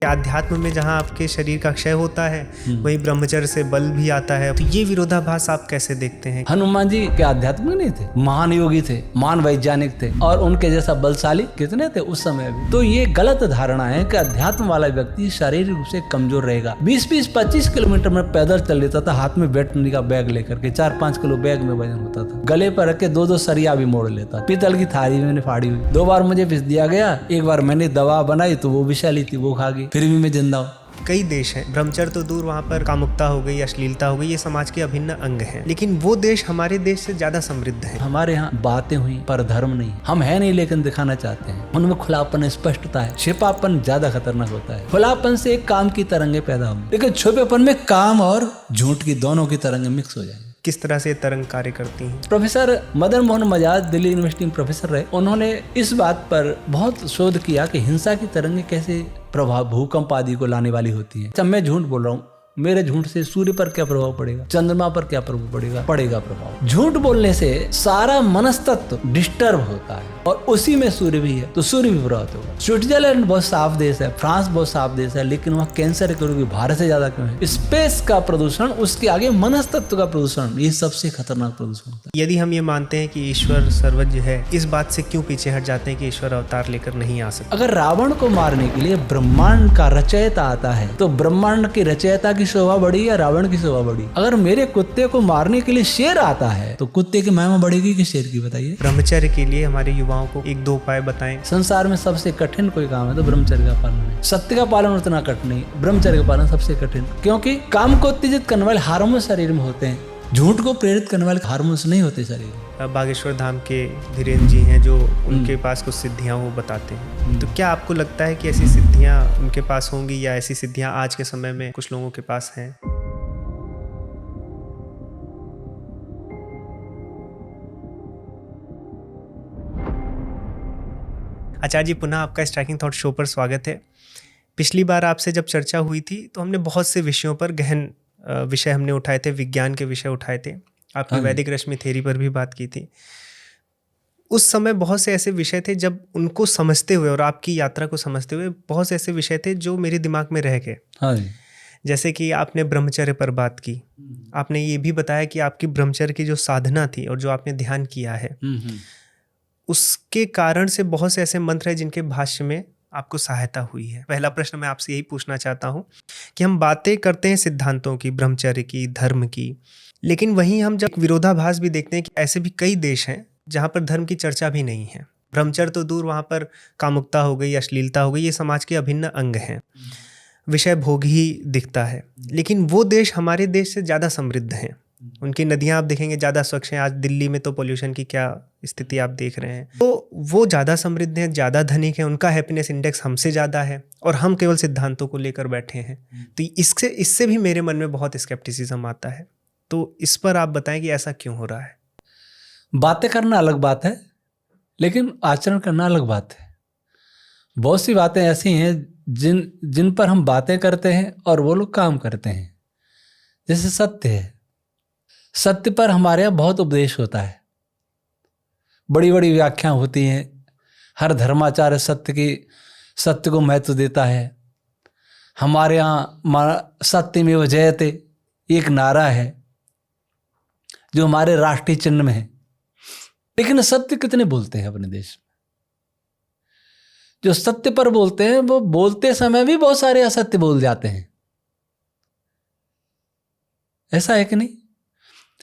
आध्यात्म में जहाँ आपके शरीर का क्षय होता है वहीं ब्रह्मचर्य से बल भी आता है, तो ये विरोधाभास आप कैसे देखते हैं? हनुमान जी के आध्यात्मिक नहीं थे, महान योगी थे, महान वैज्ञानिक थे और उनके जैसा बलशाली कितने थे उस समय भी। तो ये गलत धारणा है कि अध्यात्म वाला व्यक्ति शारीरिक रूप से कमजोर रहेगा। 20-25 किलोमीटर में पैदल चल लेता था, हाथ में वेटरनी का बैग लेकर के, 4-5 किलो बैग में वजन होता था, गले पर रख के 2-2 सरिया भी मोड़ लेता, पीतल की थाली मैंने फाड़ी हुई। 2 बार मुझे विष दिया गया, एक बार मैंने दवा बनाई तो वो विषैली थी, वो खा गई, फिर भी मैं जिंदा हूँ। कई देश हैं, ब्रह्मचर्य तो दूर, वहाँ पर कामुकता हो गई, अश्लीलता हो गई, ये समाज के अभिन्न अंग हैं, लेकिन वो देश हमारे देश से ज्यादा समृद्ध है। हमारे यहाँ बातें हुई पर धर्म नहीं। हम है नहीं लेकिन दिखाना चाहते हैं। उनमें खुलापन, स्पष्टता है। छिपापन ज्यादा खतरनाक होता है। खुलापन से एक काम की तरंगे पैदा होंगी, लेकिन छुपेपन में काम और झूठ की दोनों की तरंगे मिक्स हो जाएंगी। किस तरह से तरंग कार्य करती हैं? प्रोफेसर मदन मोहन मजाज दिल्ली यूनिवर्सिटी में प्रोफेसर रहे। उन्होंने इस बात पर बहुत शोध किया कि हिंसा की तरंगे कैसे प्रभाव भूकंप आदि को लाने वाली होती है। जब मैं झूठ बोल रहा हूँ, मेरे झूठ से सूर्य पर क्या प्रभाव पड़ेगा, चंद्रमा पर क्या प्रभाव पड़ेगा प्रभाव। झूठ बोलने से सारा मनस्तत्व डिस्टर्ब होता है और उसी में सूर्य भी है, तो सूर्य भी प्रभावित होगा। स्विट्जरलैंड बहुत साफ देश है, फ्रांस बहुत साफ देश है, लेकिन वहाँ कैंसर की रोगी भारत से ज्यादा क्यों है? स्पेस का प्रदूषण, उसके आगे मनस्तत्व का प्रदूषण, ये सबसे खतरनाक प्रदूषण होता है। यदि हम ये मानते हैं कि ईश्वर सर्वज्ञ है, इस बात से क्यों पीछे हट जाते हैं कि ईश्वर अवतार लेकर नहीं आ सकते? अगर रावण को मारने के लिए ब्रह्मांड का रचयिता आता है तो ब्रह्मांड की रचयिता की शोभा बढ़ी या रावण की शोभा बढ़ी? अगर मेरे कुत्ते को मारने के लिए शेर आता है तो कुत्ते की महिमा बढ़ेगी कि शेर की? बताइए। ब्रह्मचर्य के लिए हमारे युवाओं को 1-2 उपाय बताएं। संसार में सबसे कठिन कोई काम है तो ब्रह्मचर्य का पालन है। सत्य का पालन उतना कठिन नहीं, ब्रह्मचर्य का पालन सबसे कठिन, क्योंकि काम को उत्तेजित करने वाले हार्मोन शरीर में होते हैं, झूठ को प्रेरित करने वाले हार्मोन्स नहीं होते शरीर में। बागेश्वर धाम के धीरेन्द्र जी हैं, जो उनके पास कुछ सिद्धियां वो बताते हैं, तो क्या आपको लगता है कि ऐसी सिद्धियां उनके पास होंगी या ऐसी सिद्धियां आज के समय में कुछ लोगों के पास हैं? आचार्य जी, पुनः आपका स्ट्राइकिंग थॉट शो पर स्वागत है। पिछली बार आपसे जब चर्चा हुई थी तो हमने बहुत से विषयों पर गहन विषय हमने उठाए थे, विज्ञान के विषय उठाए थे, आपने वैदिक रश्मि थ्योरी पर भी बात की थी। उस समय बहुत से ऐसे विषय थे, जब उनको समझते हुए और आपकी यात्रा को समझते हुए बहुत से ऐसे विषय थे जो मेरे दिमाग में रह गए। हाँ जी। जैसे कि आपने ब्रह्मचर्य पर बात की, आपने ये भी बताया कि आपकी ब्रह्मचर्य की जो साधना थी और जो आपने ध्यान किया है, उसके कारण से बहुत से ऐसे मंत्र हैं जिनके भाष्य में आपको सहायता हुई है। पहला प्रश्न मैं आपसे यही पूछना चाहता हूँ कि हम बातें करते हैं सिद्धांतों की, ब्रह्मचर्य की, धर्म की, लेकिन वहीं हम जब विरोधाभास भी देखते हैं कि ऐसे भी कई देश हैं जहाँ पर धर्म की चर्चा भी नहीं है। ब्रह्मचर्य तो दूर, वहाँ पर कामुकता हो गई, अश्लीलता हो गई, ये समाज के अभिन्न अंग हैं, विषय भोग ही दिखता है, लेकिन वो देश हमारे देश से ज़्यादा समृद्ध हैं। उनकी नदियाँ आप देखेंगे ज़्यादा स्वच्छ हैं। आज दिल्ली में तो पोल्यूशन की क्या स्थिति आप देख रहे हैं। तो वो ज़्यादा समृद्ध हैं, ज़्यादा धनिक हैं, उनका हैप्पीनेस इंडेक्स हमसे ज़्यादा है और हम केवल सिद्धांतों को लेकर बैठे हैं। तो इससे भी मेरे मन में बहुत स्केप्टिसिज्म आता है। तो इस पर आप बताएं कि ऐसा क्यों हो रहा है? बातें करना अलग बात है, लेकिन आचरण करना अलग बात है। बहुत सी बातें ऐसी हैं जिन पर हम बातें करते हैं और वो लोग काम करते हैं। जैसे सत्य है, सत्य पर हमारे यहाँ बहुत उपदेश होता है, बड़ी बड़ी व्याख्या होती हैं। हर धर्माचार्य सत्य को महत्व देता है। हमारे यहाँ सत्यमेव जयते एक नारा है जो हमारे राष्ट्रीय चिन्ह में है, लेकिन सत्य कितने बोलते हैं अपने देश में? जो सत्य पर बोलते हैं वो बोलते समय भी बहुत सारे असत्य बोल जाते हैं। ऐसा है कि नहीं?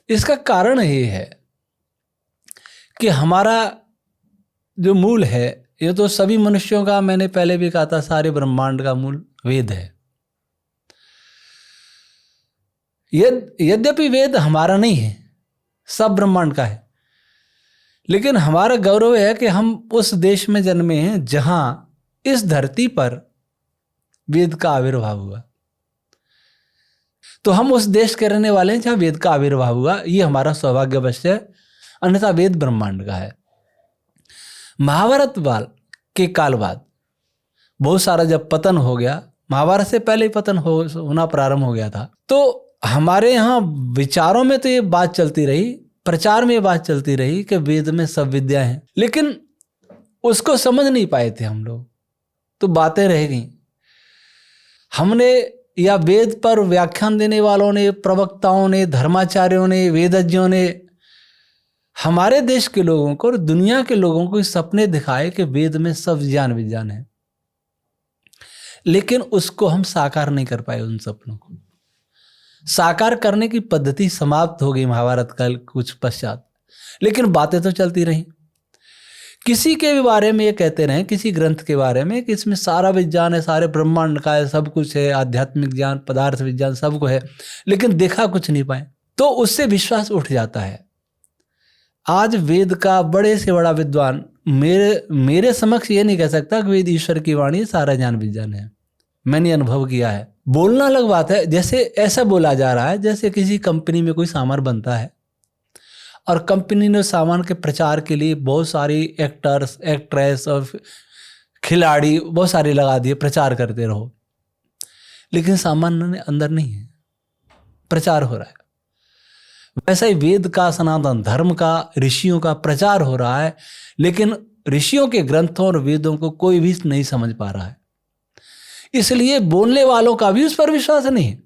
इसका कारण ये है कि हमारा जो मूल है, ये तो सभी मनुष्यों का, मैंने पहले भी कहा था, सारे ब्रह्मांड का मूल वेद है। यद्यपि वेद हमारा नहीं है, सब ब्रह्मांड का है, लेकिन हमारा गौरव है कि हम उस देश में जन्मे हैं जहां इस धरती पर वेद का आविर्भाव हुआ। तो हम उस देश के रहने वाले हैं जहां वेद का आविर्भाव हुआ, ये हमारा सौभाग्य अवश्य है, अन्यथा वेद ब्रह्मांड का है। महाभारत के काल बाद बहुत सारा जब पतन हो गया, महाभारत से पहले ही पतन होना प्रारंभ हो गया था, तो हमारे यहाँ विचारों में तो ये बात चलती रही, प्रचार में ये बात चलती रही कि वेद में सब विद्या है, लेकिन उसको समझ नहीं पाए थे हम लोग, तो बातें रह गई। हमने या वेद पर व्याख्यान देने वालों ने, प्रवक्ताओं ने, धर्माचार्यों ने, वेदज्ञों ने हमारे देश के लोगों को और दुनिया के लोगों को सपने दिखाए कि वेद में सब ज्ञान विज्ञान है, लेकिन उसको हम साकार नहीं कर पाए। उन सपनों को साकार करने की पद्धति समाप्त हो गई महाभारत काल कुछ पश्चात, लेकिन बातें तो चलती रही। किसी के भी बारे में ये कहते रहे, किसी ग्रंथ के बारे में कि इसमें सारा विज्ञान है, सारे ब्रह्मांड का है, सब कुछ है, आध्यात्मिक ज्ञान, पदार्थ विज्ञान सब कुछ है, लेकिन देखा कुछ नहीं पाए, तो उससे विश्वास उठ जाता है। आज वेद का बड़े से बड़ा विद्वान मेरे समक्ष ये नहीं कह सकता कि वेद ईश्वर की वाणी सारा ज्ञान विज्ञान है। मैंने अनुभव किया है। बोलना अलग बात है, जैसे ऐसा बोला जा रहा है जैसे किसी कंपनी में कोई सामान बनता है और कंपनी ने सामान के प्रचार के लिए बहुत सारी एक्टर्स, एक्ट्रेस और खिलाड़ी बहुत सारे लगा दिए, प्रचार करते रहो, लेकिन सामान अंदर नहीं है, प्रचार हो रहा है। वैसा ही वेद का, सनातन धर्म का, ऋषियों का प्रचार हो रहा है, लेकिन ऋषियों के ग्रंथों और वेदों को कोई भी नहीं समझ पा रहा है। इसलिए बोलने वालों का भी उस पर विश्वास नहीं है।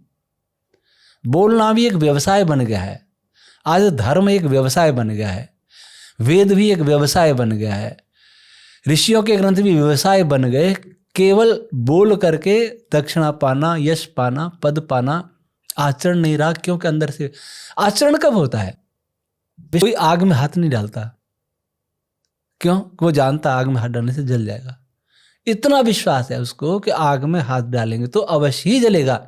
बोलना भी एक व्यवसाय बन गया है। आज धर्म एक व्यवसाय बन गया है, वेद भी एक व्यवसाय बन गया है, ऋषियों के ग्रंथ भी व्यवसाय बन गए। केवल बोल करके दक्षिणा पाना, यश पाना, पद पाना, आचरण नहीं रहा। क्योंकि अंदर से आचरण कब होता है? कोई आग में हाथ नहीं डालता, क्यों? वो जानता आग में हाथ डालने से जल जाएगा। इतना विश्वास है उसको कि आग में हाथ डालेंगे तो अवश्य ही जलेगा।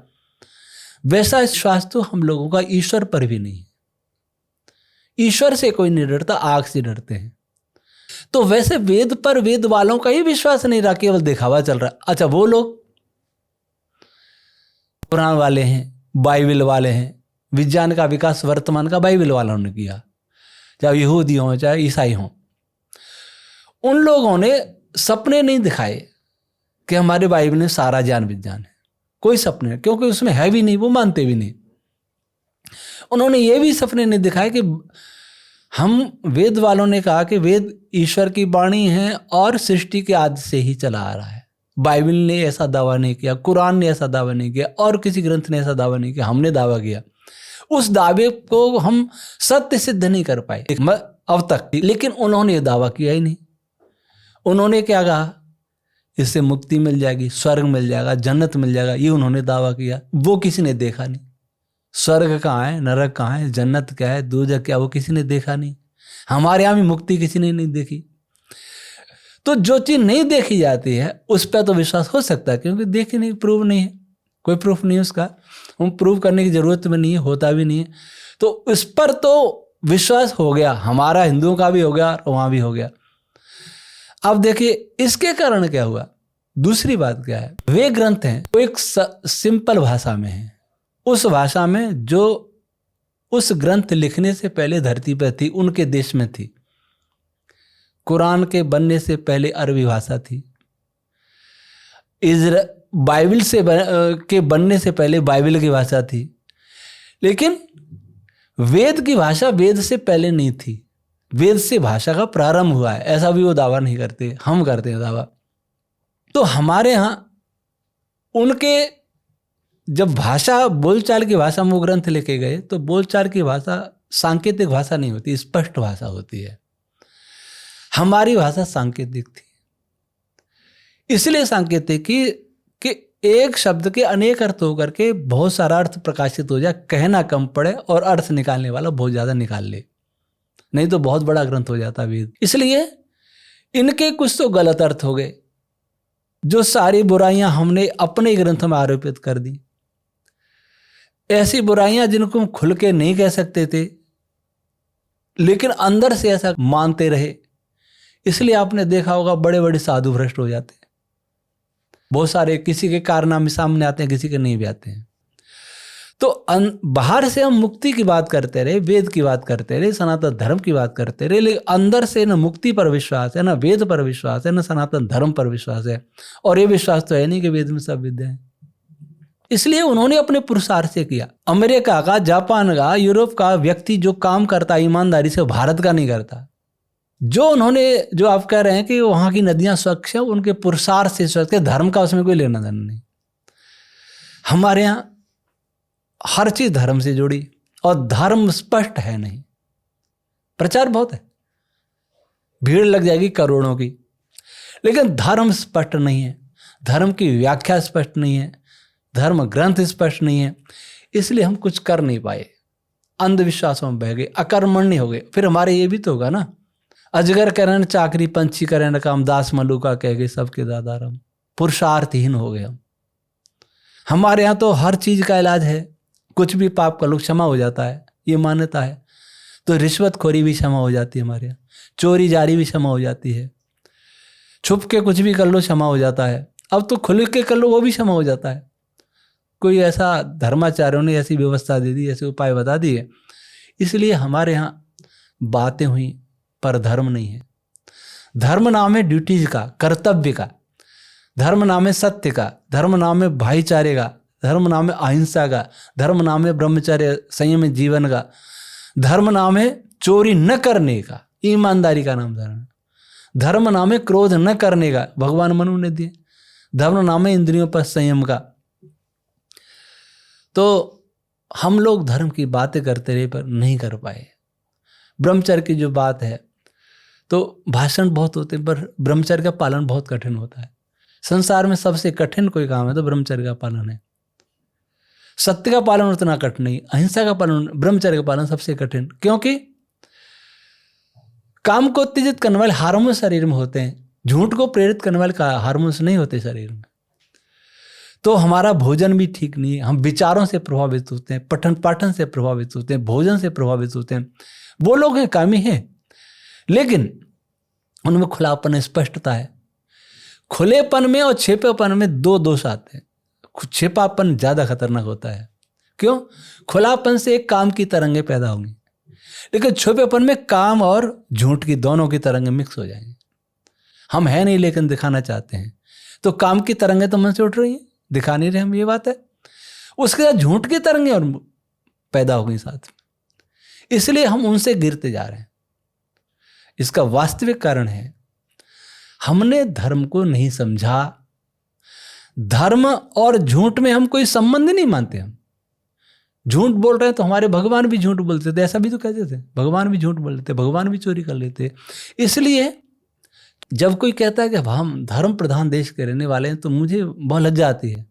वैसा विश्वास तो हम लोगों का ईश्वर पर भी नहीं है। ईश्वर से कोई नहीं डरता, आग से डरते हैं। तो वैसे वेद पर वेद वालों का ही विश्वास नहीं रहा, केवल दिखावा चल रहा है। अच्छा, वो लोग कुरान वाले हैं, बाइबल वाले हैं, विज्ञान का विकास वर्तमान का बाइबल वालों ने किया, चाहे यहूदी हों चाहे ईसाई हों। उन लोगों ने सपने नहीं दिखाए कि हमारे बाइबल में सारा ज्ञान विज्ञान है, कोई सपने, क्योंकि उसमें है भी नहीं, वो मानते भी नहीं। उन्होंने ये भी सपने नहीं दिखाए कि हम, वेद वालों ने कहा कि वेद ईश्वर की वाणी है और सृष्टि के आदि से ही चला आ रहा है। बाइबल ने ऐसा दावा नहीं किया, कुरान ने ऐसा दावा नहीं किया, और किसी ग्रंथ ने ऐसा दावा नहीं किया, हमने दावा किया। उस दावे को हम सत्य सिद्ध नहीं कर पाए अब तक, लेकिन उन्होंने दावा किया ही नहीं। उन्होंने क्या कहा? इससे मुक्ति मिल जाएगी, स्वर्ग मिल जाएगा, जन्नत मिल जाएगा, ये उन्होंने दावा किया। वो किसी ने देखा नहीं। स्वर्ग कहाँ है, नरक कहाँ है, जन्नत क्या है, दोजख क्या, वो किसी ने देखा नहीं। हमारे यहाँ भी मुक्ति किसी ने नहीं देखी। तो जो चीज़ नहीं देखी जाती है उस पर तो विश्वास हो सकता है, क्योंकि देखी नहीं, प्रूव नहीं है, कोई प्रूफ नहीं है उसका, हम प्रूव करने की जरूरत भी नहीं है, होता भी नहीं है। तो उस पर तो विश्वास हो गया, हमारा हिंदुओं का भी हो गया और वहाँ भी हो गया। अब देखिए इसके कारण क्या हुआ। दूसरी बात क्या है, वे ग्रंथ हैं वो एक सिंपल भाषा में है, उस भाषा में जो उस ग्रंथ लिखने से पहले धरती पर थी, उनके देश में थी। कुरान के बनने से पहले अरबी भाषा थी, बाइबल के बनने से पहले बाइबल की भाषा थी, लेकिन वेद की भाषा वेद से पहले नहीं थी। वेद से भाषा का प्रारंभ हुआ है, ऐसा भी वो दावा नहीं करते, हम करते हैं दावा। तो हमारे यहाँ उनके जब भाषा, बोलचाल की भाषा में वो ग्रंथ लिखे गए, तो बोलचाल की भाषा सांकेतिक भाषा नहीं होती, स्पष्ट भाषा होती है। हमारी भाषा सांकेतिक थी, इसलिए सांकेतिक कि एक शब्द के अनेक अर्थ होकर के बहुत सारा अर्थ प्रकाशित हो जाए, कहना कम पड़े और अर्थ निकालने वाला बहुत ज़्यादा निकाल ले, नहीं तो बहुत बड़ा ग्रंथ हो जाता वेद। इसलिए इनके कुछ तो गलत अर्थ हो गए, जो सारी बुराइयां हमने अपने ग्रंथ में आरोपित कर दी। ऐसी बुराइयां जिनको हम खुल के नहीं कह सकते थे, लेकिन अंदर से ऐसा मानते रहे। इसलिए आपने देखा होगा बड़े बड़े साधु भ्रष्ट हो जाते हैं, बहुत सारे, किसी के कारनामे सामने आते हैं, किसी के नहीं भी आते हैं। तो बाहर से हम मुक्ति की बात करते रहे, वेद की बात करते रहे, सनातन धर्म की बात करते रहे, लेकिन अंदर से न मुक्ति पर विश्वास है, न वेद पर विश्वास है, न सनातन धर्म पर विश्वास है। और ये विश्वास तो है नहीं कि वेद में सब विद्या है। इसलिए उन्होंने अपने पुरुषार्थ से किया। अमेरिका का, जापान का, यूरोप का व्यक्ति जो काम करता ईमानदारी से, भारत का नहीं करता। जो आप कह रहे हैं कि वहाँ की नदियाँ स्वच्छ है, उनके पुरुषार्थ से स्वच्छ है, धर्म का उसमें कोई लेना देना नहीं। हमारे यहाँ हर चीज धर्म से जुड़ी और धर्म स्पष्ट है नहीं। प्रचार बहुत है, भीड़ लग जाएगी करोड़ों की, लेकिन धर्म स्पष्ट नहीं है, धर्म की व्याख्या स्पष्ट नहीं है, धर्म ग्रंथ स्पष्ट नहीं है, इसलिए हम कुछ कर नहीं पाए, अंधविश्वासों में बह गए, अकर्मण्य हो गए। फिर हमारे ये भी तो होगा ना, अजगर करें चाकरी, पंछी करें काम, दास मलुका कह गए सबके दादा राम, पुरुषार्थहीन हो गए हम। हमारे यहाँ तो हर चीज का इलाज है, कुछ भी पाप कर लो क्षमा हो जाता है, ये मान्यता है। तो रिश्वतखोरी भी क्षमा हो जाती है हमारे यहाँ, चोरी जारी भी क्षमा हो जाती है, छुप के कुछ भी कर लो क्षमा हो जाता है, अब तो खुल के कर लो वो भी क्षमा हो जाता है। कोई ऐसा धर्माचार्यों ने ऐसी व्यवस्था दे दी, ऐसे उपाय बता दिए, इसलिए हमारे यहाँ बातें हुई पर धर्म नहीं है। धर्म नाम है ड्यूटीज का, कर्तव्य का, धर्म नाम है सत्य का, धर्म नाम है भाईचारे का, धर्म नाम है अहिंसा का, धर्म नाम है ब्रह्मचर्य संयम जीवन का, धर्म नाम है चोरी न करने का, ईमानदारी का नाम धर्म है। धर्म नाम है क्रोध न करने का, भगवान मनु ने दिए। धर्म नाम है इंद्रियों पर संयम का। तो हम लोग धर्म की बातें करते रहे पर नहीं कर पाए। ब्रह्मचर्य की जो बात है, तो भाषण बहुत होते हैं पर ब्रह्मचर्य का पालन बहुत कठिन होता है। संसार में सबसे कठिन कोई काम है तो ब्रह्मचर्य का पालन है। सत्य का पालन उतना कठिन नहीं, अहिंसा का पालन, ब्रह्मचर्य का पालन सबसे कठिन, क्योंकि काम को उत्तेजित करने वाले हार्मोन शरीर में होते हैं, झूठ को प्रेरित करने वाले हार्मोन्स नहीं होते शरीर में। तो हमारा भोजन भी ठीक नहीं है, हम विचारों से प्रभावित होते हैं, पठन पाठन से प्रभावित होते हैं, भोजन से प्रभावित होते हैं। वो लोग हैं कामी हैं, लेकिन उनमें खुलापन स्पष्टता है। खुलेपन में और छिपेपन में दो दोष आते हैं। छिपापन ज्यादा खतरनाक होता है। क्यों? खुलापन से एक काम की तरंगें पैदा होंगी, लेकिन छुपेपन में काम और झूठ की दोनों की तरंगें मिक्स हो जाएंगी। हम है नहीं लेकिन दिखाना चाहते हैं, तो काम की तरंगें तो मन से उठ रही हैं, दिखा नहीं रहे हम, ये बात है। उसके बाद झूठ की तरंगें और पैदा हो गई साथ में, इसलिए हम उनसे गिरते जा रहे हैं। इसका वास्तविक कारण है हमने धर्म को नहीं समझा। धर्म और झूठ में हम कोई संबंध नहीं मानते। हम झूठ बोल रहे हैं तो हमारे भगवान भी झूठ बोलते थे, ऐसा भी तो कहते थे, भगवान भी झूठ बोल लेते, भगवान भी चोरी कर लेते। इसलिए जब कोई कहता है कि हम धर्म प्रधान देश के रहने वाले हैं तो मुझे बहुत लज्जा आती है।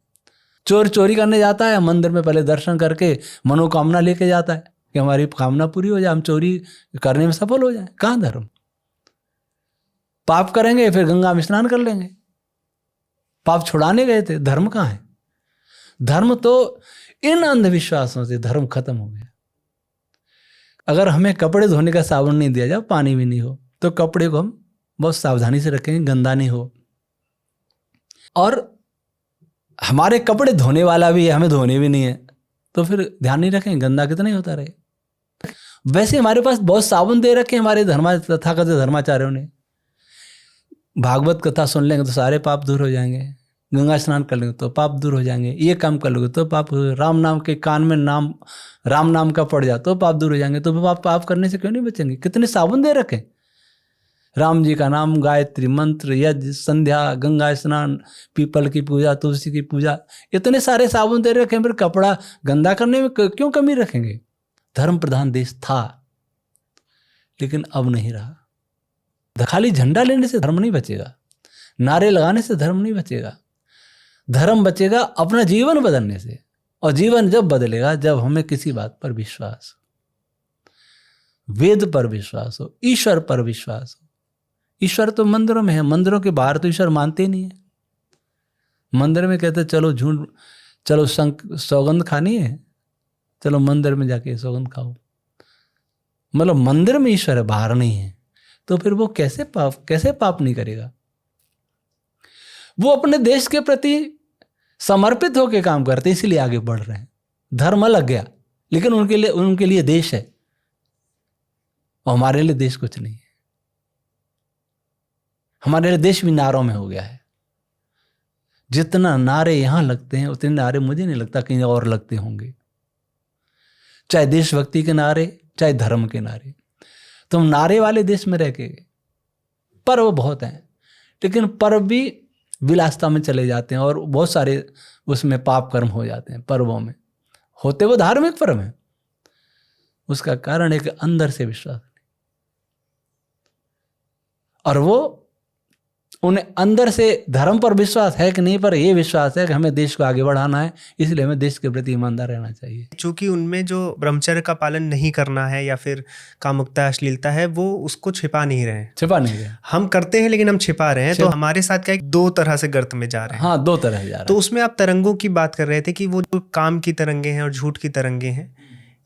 चोर चोरी करने जाता है, मंदिर में पहले दर्शन करके मनोकामना लेके जाता है कि हमारी कामना पूरी हो जाए, हम चोरी करने में सफल हो जाए। कहाँ धर्म? पाप करेंगे फिर गंगा में स्नान कर लेंगे, पाप छुड़ाने गए थे, धर्म कहाँ है? धर्म तो इन अंधविश्वासों से धर्म खत्म हो गया। अगर हमें कपड़े धोने का साबुन नहीं दिया जाए, पानी भी नहीं हो, तो कपड़े को हम बहुत सावधानी से रखेंगे, गंदा नहीं हो। और हमारे कपड़े धोने वाला भी है, हमें धोने भी नहीं है, तो फिर ध्यान नहीं रखेंगे, गंदा कितना ही होता रहे। वैसे हमारे पास बहुत साबुन दे रखे हमारे तथाकथित धर्माचार्यों ने। भागवत कथा सुन लेंगे तो सारे पाप दूर हो जाएंगे, गंगा स्नान कर लेंगे तो पाप दूर हो जाएंगे, ये काम कर लोगे तो पाप, राम नाम के कान में नाम राम नाम का पड़ जाए तो पाप दूर हो जाएंगे। तो पाप करने से क्यों नहीं बचेंगे? कितने साबुन दे रखे, राम जी का नाम, गायत्री मंत्र, यज्ञ, संध्या, गंगा स्नान, पीपल की पूजा, तुलसी की पूजा, इतने सारे साबुन दे रखे, फिर कपड़ा गंदा करने में क्यों कमी रखेंगे? धर्म प्रधान देश था, लेकिन अब नहीं रहा। खाली झंडा लेने से धर्म नहीं बचेगा, नारे लगाने से धर्म नहीं बचेगा। धर्म बचेगा अपना जीवन बदलने से, और जीवन जब बदलेगा जब हमें किसी बात पर विश्वास हो, वेद पर विश्वास हो, ईश्वर पर विश्वास हो। ईश्वर तो मंदिरों में है, मंदिरों के बाहर तो ईश्वर मानते ही नहीं है। मंदिर में कहते चलो झूठ, चलो सौगंध खानी है, चलो मंदिर में जाके सौगंध खाओ। मतलब मंदिर में ईश्वर है, बाहर नहीं है, तो फिर वो कैसे पाप नहीं करेगा? वो अपने देश के प्रति समर्पित होकर काम करते, इसलिए आगे बढ़ रहे हैं। धर्म अलग गया, लेकिन उनके लिए देश है, और हमारे लिए देश कुछ नहीं है। हमारे लिए देश भी नारों में हो गया है। जितना नारे यहां लगते हैं उतने नारे मुझे नहीं लगता कहीं और लगते होंगे, चाहे देशभक्ति के नारे, चाहे धर्म के नारे। तुम नारे वाले देश में रह के, पर्व बहुत हैं, लेकिन पर्व भी विलासता में चले जाते हैं और बहुत सारे उसमें पाप कर्म हो जाते हैं पर्वों में, होते वो धार्मिक पर्व है। उसका कारण है कि अंदर से विश्वास नहीं, और वो उन्हें अंदर से धर्म पर विश्वास है कि नहीं, पर यह विश्वास है कि हमें देश को आगे बढ़ाना है, इसलिए हमें देश के प्रति ईमानदार रहना चाहिए। चूंकि उनमें जो ब्रह्मचर्य का पालन नहीं करना है या फिर कामुकता अश्लीलता है, वो उसको छिपा नहीं रहे हैं। छिपा नहीं रहे, हम करते हैं लेकिन हम छिपा रहे हैं। तो हमारे साथ क्या है, दो तरह से गर्त में जा रहे हैं। हाँ, दो तरह जा रहे तो उसमें आप तरंगों की बात कर रहे थे कि वो जो काम की तरंगे हैं और झूठ की तरंगे हैं,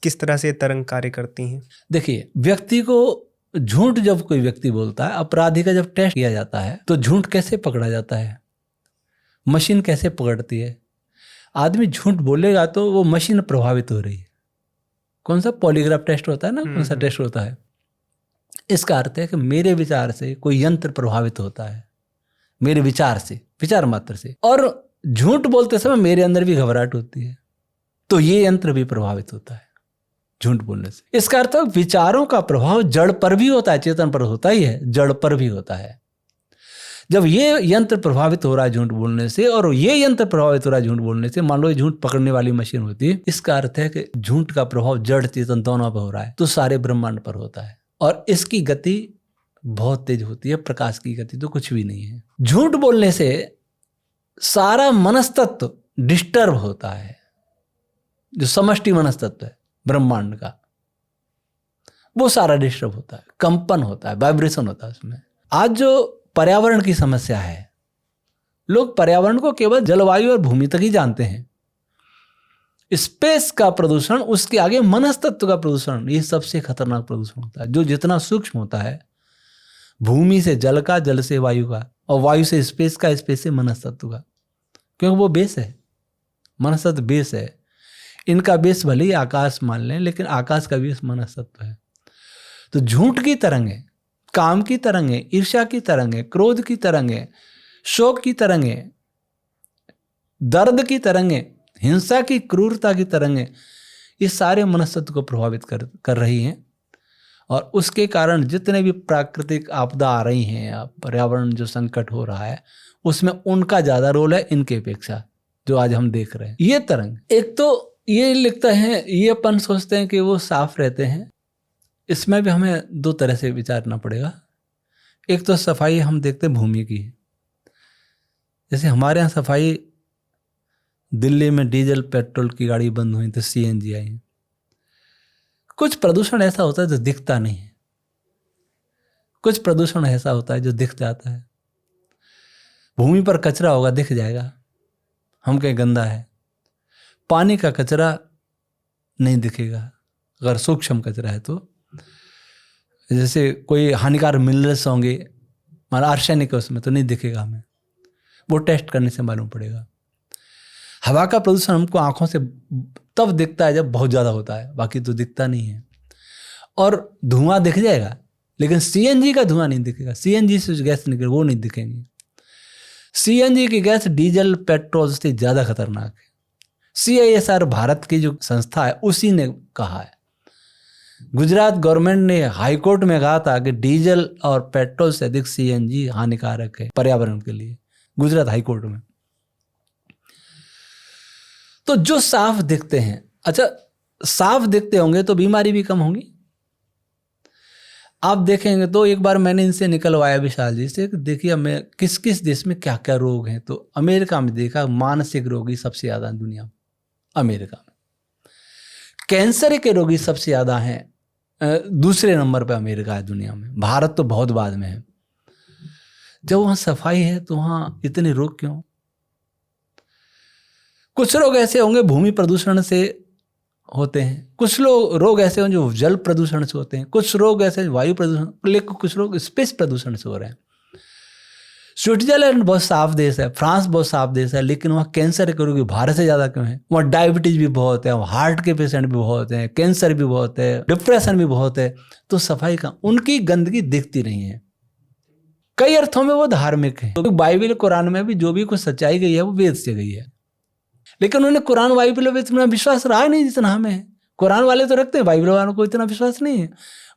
किस तरह से तरंग कार्य करती हैं। देखिए, व्यक्ति को झूठ जब कोई व्यक्ति बोलता है, अपराधी का जब टेस्ट किया जाता है तो झूठ कैसे पकड़ा जाता है, मशीन कैसे पकड़ती है। आदमी झूठ बोलेगा तो वो मशीन प्रभावित हो रही है। कौन सा पॉलीग्राफ टेस्ट होता है ना, कौन सा टेस्ट होता है, इसका अर्थ है कि मेरे विचार से कोई यंत्र प्रभावित होता है, मेरे विचार से, विचार मात्र से। और झूठ बोलते समय मेरे अंदर भी घबराहट होती है, तो ये यंत्र भी प्रभावित होता है झूठ बोलने से। इसका अर्थ विचारों का प्रभाव जड़ पर भी होता है, चेतन पर होता ही है, जड़ पर भी होता है। जब ये यंत्र प्रभावित हो रहा है झूठ बोलने से, और ये यंत्र प्रभावित हो रहा है झूठ बोलने से, मान लो ये झूठ पकड़ने वाली मशीन होती है, इसका अर्थ है कि झूठ का प्रभाव जड़ चेतन दोनों पर हो रहा है, तो सारे ब्रह्मांड पर होता है। और इसकी गति बहुत तेज होती है, प्रकाश की गति तो कुछ भी नहीं है। झूठ बोलने से सारा मनस्तत्व डिस्टर्ब होता है, जो समष्टि मनस्तत्व है ब्रह्मांड का, वो सारा डिस्टर्ब होता है, कंपन होता है, वाइब्रेशन होता है उसमें। आज जो पर्यावरण की समस्या है, लोग पर्यावरण को केवल जलवायु और भूमि तक ही जानते हैं। स्पेस का प्रदूषण, उसके आगे मनस्तत्व का प्रदूषण, ये सबसे खतरनाक प्रदूषण होता है, जो जितना सूक्ष्म होता है, भूमि से जल का, जल से वायु का, और वायु से स्पेस का, स्पेस से मनस्तत्व का, क्योंकि वो बेस है, मनस्तत्व बेस है। इनका बेस भले ही आकाश मान लें, लेकिन आकाश का बेस मनस्तत्व है। तो झूठ की तरंगें, काम की तरंगें, ईर्ष्या की तरंगें, क्रोध की तरंगें, शोक की तरंगें, दर्द की तरंगें, हिंसा की, क्रूरता की तरंगें, ये सारे मनस्तत्व को प्रभावित कर रही हैं। और उसके कारण जितने भी प्राकृतिक आपदा आ रही हैं, पर्यावरण जो संकट हो रहा है, उसमें उनका ज़्यादा रोल है इनके अपेक्षा, जो आज हम देख रहे हैं। ये तरंग, एक तो ये लिखते हैं, ये अपन सोचते हैं कि वो साफ रहते हैं, इसमें भी हमें दो तरह से विचारना पड़ेगा। एक तो सफाई हम देखते हैं भूमि की, जैसे हमारे यहाँ सफाई, दिल्ली में डीजल पेट्रोल की गाड़ी बंद हुई तो सीएनजी आई। कुछ प्रदूषण ऐसा होता है जो दिखता नहीं है, कुछ प्रदूषण ऐसा होता है जो दिख जाता है। भूमि पर कचरा होगा, दिख जाएगा, हम कहीं गंदा है। पानी का कचरा नहीं दिखेगा, अगर सूक्ष्म कचरा है तो। जैसे कोई हानिकारक मिनरल्स होंगे, माना आर्सेनिक है उसमें, तो नहीं दिखेगा हमें, वो टेस्ट करने से मालूम पड़ेगा। हवा का प्रदूषण हमको आंखों से तब दिखता है जब बहुत ज़्यादा होता है, बाकी तो दिखता नहीं है। और धुआं दिख जाएगा, लेकिन सीएनजी का धुआं नहीं दिखेगा, सीएनजी से गैस निकले वो नहीं दिखेंगी। सीएनजी की गैस डीजल पेट्रोल से ज़्यादा खतरनाक है। CISR भारत की जो संस्था है, उसी ने कहा है। गुजरात गवर्नमेंट ने हाई कोर्ट में कहा था कि डीजल और पेट्रोल से अधिक CNG हानिकारक है पर्यावरण के लिए, गुजरात हाई कोर्ट में। तो जो साफ दिखते हैं, अच्छा साफ दिखते होंगे तो बीमारी भी कम होंगी। आप देखेंगे तो एक बार मैंने इनसे निकलवाया विशाल जी से, देखिए हमें किस किस देश में क्या क्या रोग हैं। तो अमेरिका में देखा, मानसिक रोगी सबसे ज़्यादा दुनिया में अमेरिका में। कैंसर के रोगी सबसे ज़्यादा हैं, दूसरे नंबर पे अमेरिका है दुनिया में, भारत तो बहुत बाद में है। जब वहाँ सफाई है तो वहाँ इतने रोग क्यों? कुछ रोग ऐसे होंगे भूमि प्रदूषण से होते हैं, कुछ रोग ऐसे होंगे जो जल प्रदूषण से होते हैं, कुछ रोग ऐसे वायु प्रदूषण, लेकिन कुछ रोग स्पेस प्रदूषण से हो रहे हैं। स्विट्जरलैंड बहुत साफ देश है, फ्रांस बहुत साफ देश है, लेकिन वहाँ कैंसर के रोगी भारत से ज़्यादा क्यों है? वहाँ डायबिटीज भी बहुत है, वहाँ हार्ट के पेशेंट भी बहुत हैं, कैंसर भी बहुत है, डिप्रेशन भी बहुत है। तो सफाई का, उनकी गंदगी दिखती नहीं है। कई अर्थों में वो धार्मिक है, तो बाइबल कुरान में भी जो भी कुछ सच्चाई गई है वो वेद से गई है, लेकिन उन्हें कुरान बाइबल में इतना विश्वास रहा नहीं जितना हमें है। कुरान वाले तो रखते हैं, बाइबल वालों को इतना विश्वास नहीं है।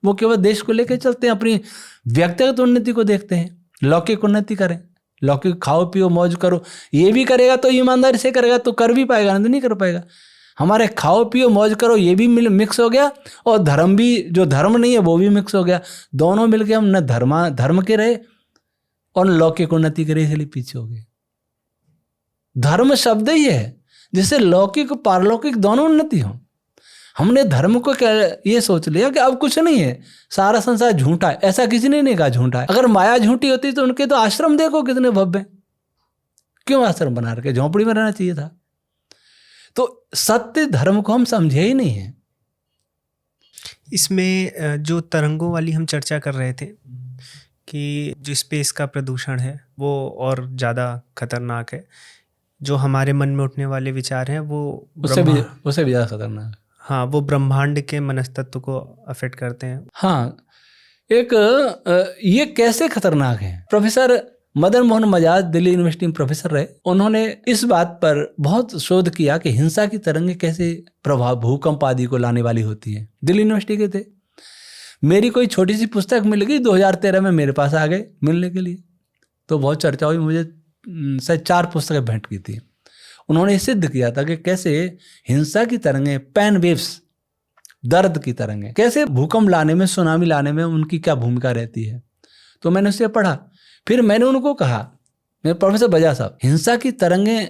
वो केवल देश को लेकर चलते हैं, अपनी व्यक्तिगत उन्नति को देखते हैं, लौकिक उन्नति करें, लौकिक खाओ पियो मौज करो, ये भी करेगा तो ईमानदारी से करेगा तो कर भी पाएगा, नहीं तो नहीं कर पाएगा। हमारे खाओ पियो मौज करो ये भी मिक्स हो गया, और धर्म भी, जो धर्म नहीं है वो भी मिक्स हो गया। दोनों मिलके हम न धर्म के रहे और न लौकिक उन्नति के रहे, इसलिए पीछे हो गए। धर्म शब्द ही है जिससे लौकिक पारलौकिक दोनों उन्नति हो। हमने धर्म को क्या ये सोच लिया कि अब कुछ नहीं है, सारा संसार झूठा है। ऐसा किसी ने नहीं कहा झूठा है। अगर माया झूठी होती तो उनके तो आश्रम देखो कितने भव्य, क्यों आश्रम बना रखे, झोंपड़ी में रहना चाहिए था। तो सत्य धर्म को हम समझे ही नहीं है। इसमें जो तरंगों वाली हम चर्चा कर रहे थे कि जो स्पेस का प्रदूषण है वो और ज़्यादा खतरनाक है, जो हमारे मन में उठने वाले विचार हैं वो उससे भी ज़्यादा खतरनाक है। हाँ, वो ब्रह्मांड के मनस्तत्व को अफेक्ट करते हैं। हाँ, ये कैसे खतरनाक है। प्रोफेसर मदन मोहन मजाज दिल्ली यूनिवर्सिटी में प्रोफेसर रहे, उन्होंने इस बात पर बहुत शोध किया कि हिंसा की तरंगें कैसे प्रभाव भूकंप आदि को लाने वाली होती है। दिल्ली यूनिवर्सिटी के थे। मेरी कोई छोटी सी पुस्तक मिल गई 2013 में, मेरे पास आ गए मिलने के लिए, तो बहुत चर्चा हुई। मुझे शायद 4 पुस्तकें भेंट की थी। उन्होंने सिद्ध किया था कि कैसे हिंसा की तरंगें, पेन वेव्स, दर्द की तरंगें, कैसे भूकंप लाने में, सुनामी लाने में उनकी क्या भूमिका रहती है। तो मैंने उससे पढ़ा। फिर मैंने उनको कहा, मेरे प्रोफेसर बजाज साहब, हिंसा की तरंगें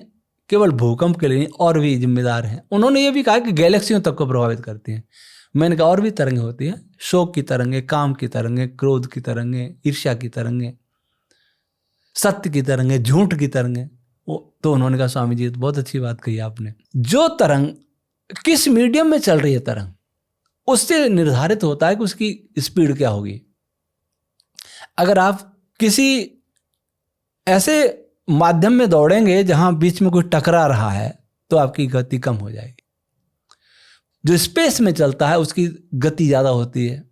केवल भूकंप के लिए और भी जिम्मेदार हैं। उन्होंने ये भी कहा कि गैलेक्सियों तक को प्रभावित करती हैं। मैंने कहा और भी तरंगें होती हैं, शोक की तरंगें, काम की तरंगें, क्रोध की तरंगें, ईर्ष्या की तरंगें, सत्य की तरंगें, झूठ की तरंगें। तो उन्होंने कहा स्वामी जी तो बहुत अच्छी बात कही आपने। जो तरंग किस मीडियम में चल रही है तरंग, उससे निर्धारित होता है कि उसकी स्पीड क्या होगी। अगर आप किसी ऐसे माध्यम में दौड़ेंगे जहां बीच में कोई टकरा रहा है तो आपकी गति कम हो जाएगी। जो स्पेस में चलता है उसकी गति ज़्यादा होती है।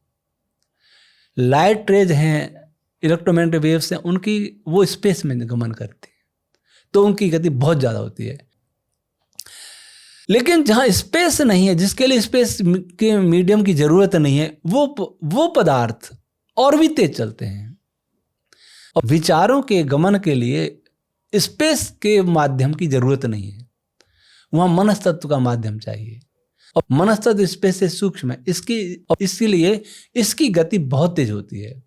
लाइट रेज हैं, इलेक्ट्रोमैग्नेटिक वेव्स हैं, उनकी वो स्पेस में गमन करती है तो उनकी गति बहुत ज़्यादा होती है। लेकिन जहां स्पेस नहीं है, जिसके लिए स्पेस के मीडियम की ज़रूरत नहीं है, वो पदार्थ और भी तेज चलते हैं। और विचारों के गमन के लिए स्पेस के माध्यम की जरूरत नहीं है, वहां मनस्तत्व का माध्यम चाहिए। और मनस्तत्व स्पेस से सूक्ष्म है, इसलिए इसकी गति बहुत तेज होती है।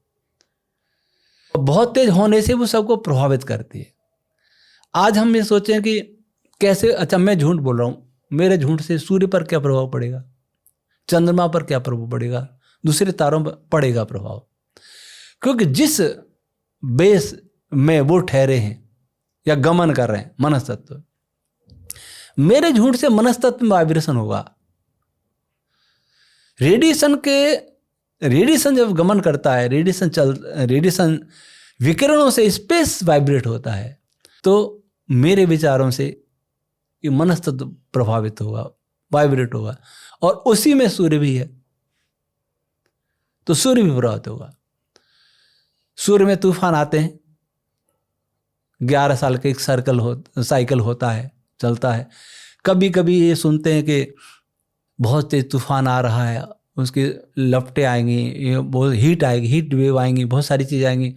और बहुत तेज होने से वो सबको प्रभावित करती है। आज हम ये सोचें कि कैसे, अच्छा मैं झूठ बोल रहा हूं, मेरे झूठ से सूर्य पर क्या प्रभाव पड़ेगा, चंद्रमा पर क्या प्रभाव पड़ेगा, दूसरे तारों पर पड़ेगा प्रभाव। क्योंकि जिस बेस में वो ठहरे हैं या गमन कर रहे हैं मनस्तत्व, मेरे झूठ से मनस्तत्व में वाइब्रेशन होगा। रेडिएशन जब गमन करता है, रेडिएशन विकिरणों से स्पेस वाइब्रेट होता है, तो मेरे विचारों से ये मनस्तत्व प्रभावित होगा, वाइब्रेट होगा। और उसी में सूर्य भी है तो सूर्य भी प्रभावित होगा। सूर्य में तूफान आते हैं, 11 साल का एक साइकिल होता है, चलता है। कभी कभी ये सुनते हैं कि बहुत तेज तूफान आ रहा है, उसकी लपटें आएंगी, बहुत हीट आएगी, हीट वेव आएंगी, बहुत सारी चीज़ें आएंगी।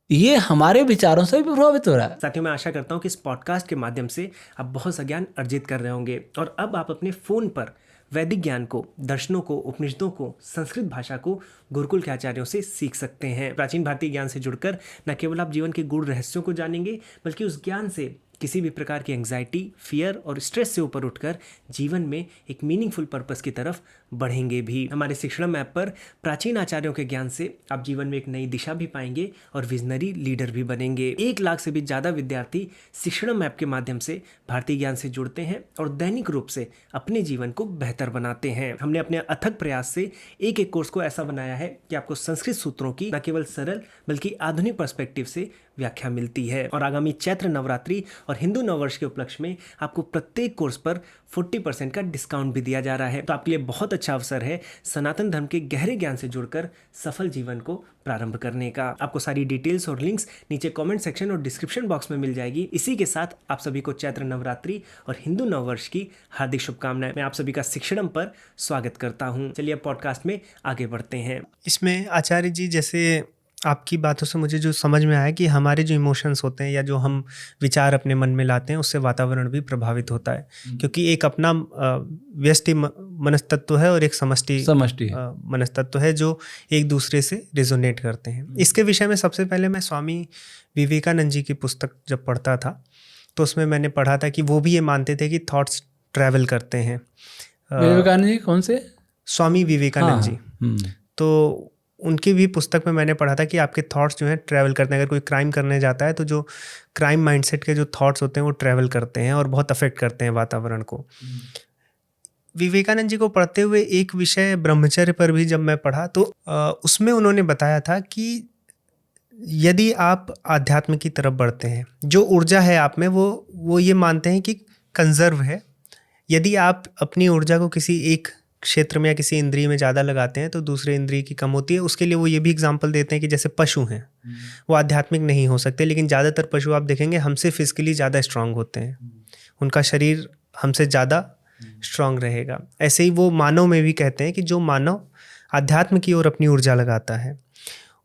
ये हमारे विचारों से भी प्रभावित हो रहा है। साथियों, मैं आशा करता हूँ कि इस पॉडकास्ट के माध्यम से आप बहुत सा ज्ञान अर्जित कर रहे होंगे और अब आप अपने फ़ोन पर वैदिक ज्ञान को, दर्शनों को, उपनिषदों को, संस्कृत भाषा को गुरुकुल के आचार्यों से सीख सकते हैं। प्राचीन भारतीय ज्ञान से जुड़कर न केवल आप जीवन के गूढ़ रहस्यों को जानेंगे, बल्कि उस ज्ञान से किसी भी प्रकार की एंग्जाइटी, फियर और स्ट्रेस से ऊपर उठकर जीवन में एक मीनिंगफुल पर्पस की तरफ बढ़ेंगे भी। हमारे शिक्षणम ऐप पर प्राचीन आचार्यों के ज्ञान से आप जीवन में एक नई दिशा भी पाएंगे और विजनरी लीडर भी बनेंगे। 1 लाख से भी ज़्यादा विद्यार्थी शिक्षणम ऐप के माध्यम से भारतीय ज्ञान से जुड़ते हैं और दैनिक रूप से अपने जीवन को बेहतर बनाते हैं। हमने अपने अथक प्रयास से एक कोर्स को ऐसा बनाया है कि आपको संस्कृत सूत्रों की न केवल सरल बल्कि आधुनिक पर्सपेक्टिव से व्याख्या मिलती है। और आगामी चैत्र नवरात्रि और हिंदू नववर्ष के उपलक्ष्य में आपको प्रत्येक कोर्स पर 40% का डिस्काउंट भी दिया जा रहा है। तो आपके लिए बहुत अच्छा अवसर है सनातन धर्म के गहरे ज्ञान से जुड़कर सफल जीवन को प्रारंभ करने का। आपको सारी डिटेल्स और लिंक्स नीचे कमेंट सेक्शन और डिस्क्रिप्शन बॉक्स में मिल जाएगी। इसी के साथ आप सभी को चैत्र नवरात्रि और हिंदू नववर्ष की हार्दिक शुभकामनाएं। मैं आप सभी का शिक्षणम पर स्वागत करता हूं। चलिए अब पॉडकास्ट में आगे बढ़ते हैं। इसमें आचार्य जी जैसे आपकी बातों से मुझे जो समझ में आया कि हमारे जो इमोशंस होते हैं या जो हम विचार अपने मन में लाते हैं उससे वातावरण भी प्रभावित होता है, क्योंकि एक अपना व्यष्टि मनस्तत्व है और एक समष्टि मनस्तत्व है जो एक दूसरे से रिजोनेट करते हैं। इसके विषय में सबसे पहले मैं स्वामी विवेकानंद जी की पुस्तक जब पढ़ता था तो उसमें मैंने पढ़ा था कि वो भी ये मानते थे कि थॉट्स ट्रैवल करते हैं। विवेकानंद जी कौन से? स्वामी विवेकानंद जी। तो उनकी भी पुस्तक में मैंने पढ़ा था कि आपके थॉट्स जो हैं ट्रैवल करते हैं। अगर कोई क्राइम करने जाता है तो जो क्राइम माइंडसेट के जो थॉट्स होते हैं वो ट्रैवल करते हैं और बहुत अफेक्ट करते हैं वातावरण को। विवेकानंद जी को पढ़ते हुए एक विषय ब्रह्मचर्य पर भी जब मैं पढ़ा तो उसमें उन्होंने बताया था कि यदि आप आध्यात्म की तरफ बढ़ते हैं, जो ऊर्जा है आप में वो ये मानते हैं कि कंजर्व है। यदि आप अपनी ऊर्जा को किसी एक क्षेत्र में या किसी इंद्रिय में ज़्यादा लगाते हैं तो दूसरे इंद्रिय की कम होती है। उसके लिए वो ये भी एग्जांपल देते हैं कि जैसे पशु हैं, वो आध्यात्मिक नहीं हो सकते, लेकिन ज़्यादातर पशु आप देखेंगे हमसे फिजिकली ज़्यादा स्ट्रांग होते हैं, उनका शरीर हमसे ज़्यादा स्ट्रांग रहेगा। ऐसे ही वो मानव में भी कहते हैं कि जो मानव आध्यात्म की ओर अपनी ऊर्जा लगाता है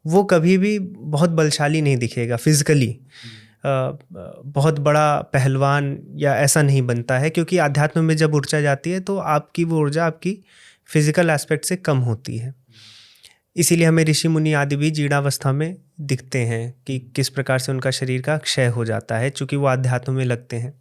वो कभी भी बहुत बलशाली नहीं दिखेगा, फिजिकली बहुत बड़ा पहलवान या ऐसा नहीं बनता है, क्योंकि आध्यात्म में जब ऊर्जा जाती है तो आपकी वो ऊर्जा आपकी फिजिकल एस्पेक्ट से कम होती है। इसीलिए हमें ऋषि मुनि आदि भी जीर्णावस्था में दिखते हैं कि किस प्रकार से उनका शरीर का क्षय हो जाता है, चूँकि वो आध्यात्म में लगते हैं।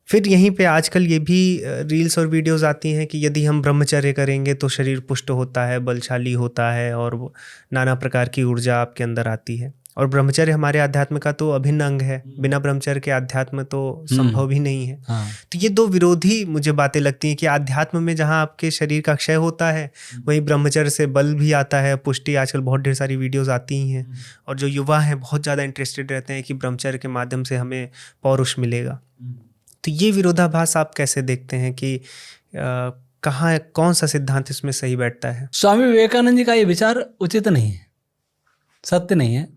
फिर यहीं पे आजकल ये भी रील्स और वीडियोस आती हैं कि यदि हम ब्रह्मचर्य करेंगे तो शरीर पुष्ट होता है, बलशाली होता है और नाना प्रकार की ऊर्जा आपके अंदर आती है। और ब्रह्मचर्य हमारे अध्यात्म का तो अभिन्न अंग है, बिना ब्रह्मचर्य के अध्यात्म तो संभव भी नहीं है। तो ये दो विरोधी मुझे बातें लगती हैं कि अध्यात्म में जहाँ आपके शरीर का क्षय होता है वहीं ब्रह्मचर्य से बल भी आता है, पुष्टि। आजकल बहुत ढेर सारी वीडियोस आती ही हैं और जो युवा हैं बहुत ज़्यादा इंटरेस्टेड रहते हैं कि ब्रह्मचर्य के माध्यम से हमें पौरुष मिलेगा। तो ये विरोधाभास आप कैसे देखते हैं कि कहाँ कौन सा सिद्धांत इसमें सही बैठता है? स्वामी विवेकानंद जी का ये विचार उचित नहीं है, सत्य नहीं है,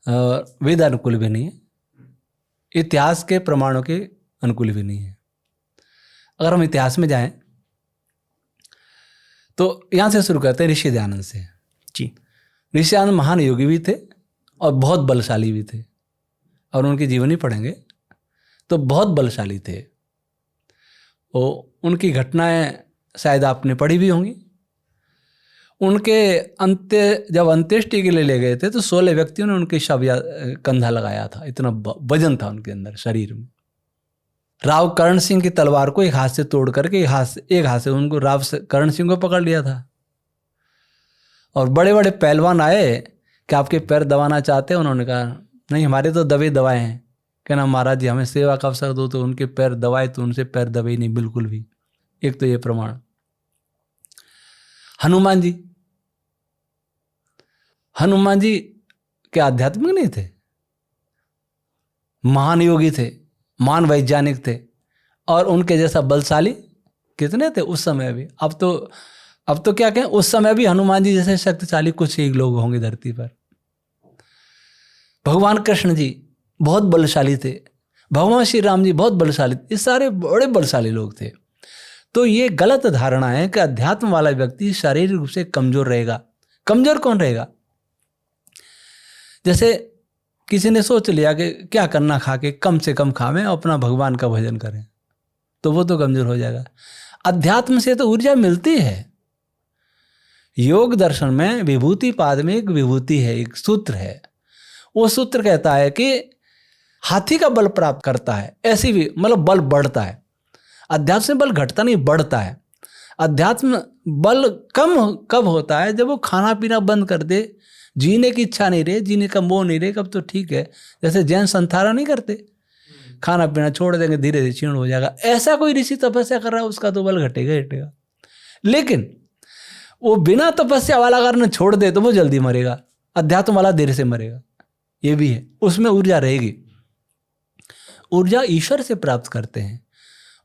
वेद अनुकूल भी नहीं है, इतिहास के प्रमाणों के अनुकूल भी नहीं है। अगर हम इतिहास में जाएं तो यहाँ से शुरू करते हैं ऋषि दयानंद से। जी, ऋषि दयानंद महान योगी भी थे और बहुत बलशाली भी थे, और उनकी जीवनी पढ़ेंगे तो बहुत बलशाली थे। वो उनकी घटनाएं शायद आपने पढ़ी भी होंगी। उनके जब अंत्येष्टि के लिए ले गए थे तो 16 व्यक्तियों ने उनके शव कंधा लगाया था, इतना वजन था उनके अंदर शरीर में। राव करण सिंह की तलवार को एक हाथ से तोड़ करके एक हाथ से उनको राव करण सिंह को पकड़ लिया था। और बड़े बड़े पहलवान आए कि आपके पैर दबाना चाहते हैं, उन्होंने कहा नहीं, हमारे तो दबे दबाए हैं। कहना महाराज जी हमें सेवा का अवसर दो, तो उनके पैर दबाए तो उनसे पैर दबे नहीं बिल्कुल भी। एक तो ये प्रमाण। हनुमान जी क्या आध्यात्मिक नहीं थे? महान योगी थे, महान वैज्ञानिक थे, और उनके जैसा बलशाली कितने थे उस समय भी। अब तो क्या कहें, उस समय भी हनुमान जी जैसे शक्तिशाली कुछ ही लोग होंगे धरती पर। भगवान कृष्ण जी बहुत बलशाली थे, भगवान श्री राम जी बहुत बलशाली थे, ये सारे बड़े बलशाली लोग थे। तो ये गलत धारणा है कि अध्यात्म वाला व्यक्ति शारीरिक रूप से कमजोर रहेगा। कमजोर कौन रहेगा? जैसे किसी ने सोच लिया कि क्या करना, खा के कम से कम खावें और अपना भगवान का भजन करें, तो वो तो कमजोर हो जाएगा। अध्यात्म से तो ऊर्जा मिलती है। योग दर्शन में विभूति पाद में एक विभूति है, एक सूत्र है। वो सूत्र कहता है कि हाथी का बल प्राप्त करता है, ऐसी भी मतलब बल बढ़ता है। अध्यात्म से बल घटता नहीं, बढ़ता है। अध्यात्म बल कम कब होता है? जब वो खाना पीना बंद कर दे, जीने की इच्छा नहीं रहे, जीने का मोह नहीं रहे, कब तो ठीक है। जैसे जैन संथारा नहीं करते, खाना पीना छोड़ देंगे, धीरे धीरे क्षीण हो जाएगा। ऐसा कोई ऋषि तपस्या कर रहा है, उसका तो बल घटेगा। लेकिन वो बिना तपस्या वाला अगर न छोड़ दे तो वो जल्दी मरेगा, अध्यात्म वाला देर से मरेगा। ये भी है, उसमें ऊर्जा रहेगी। ऊर्जा ईश्वर से प्राप्त करते हैं,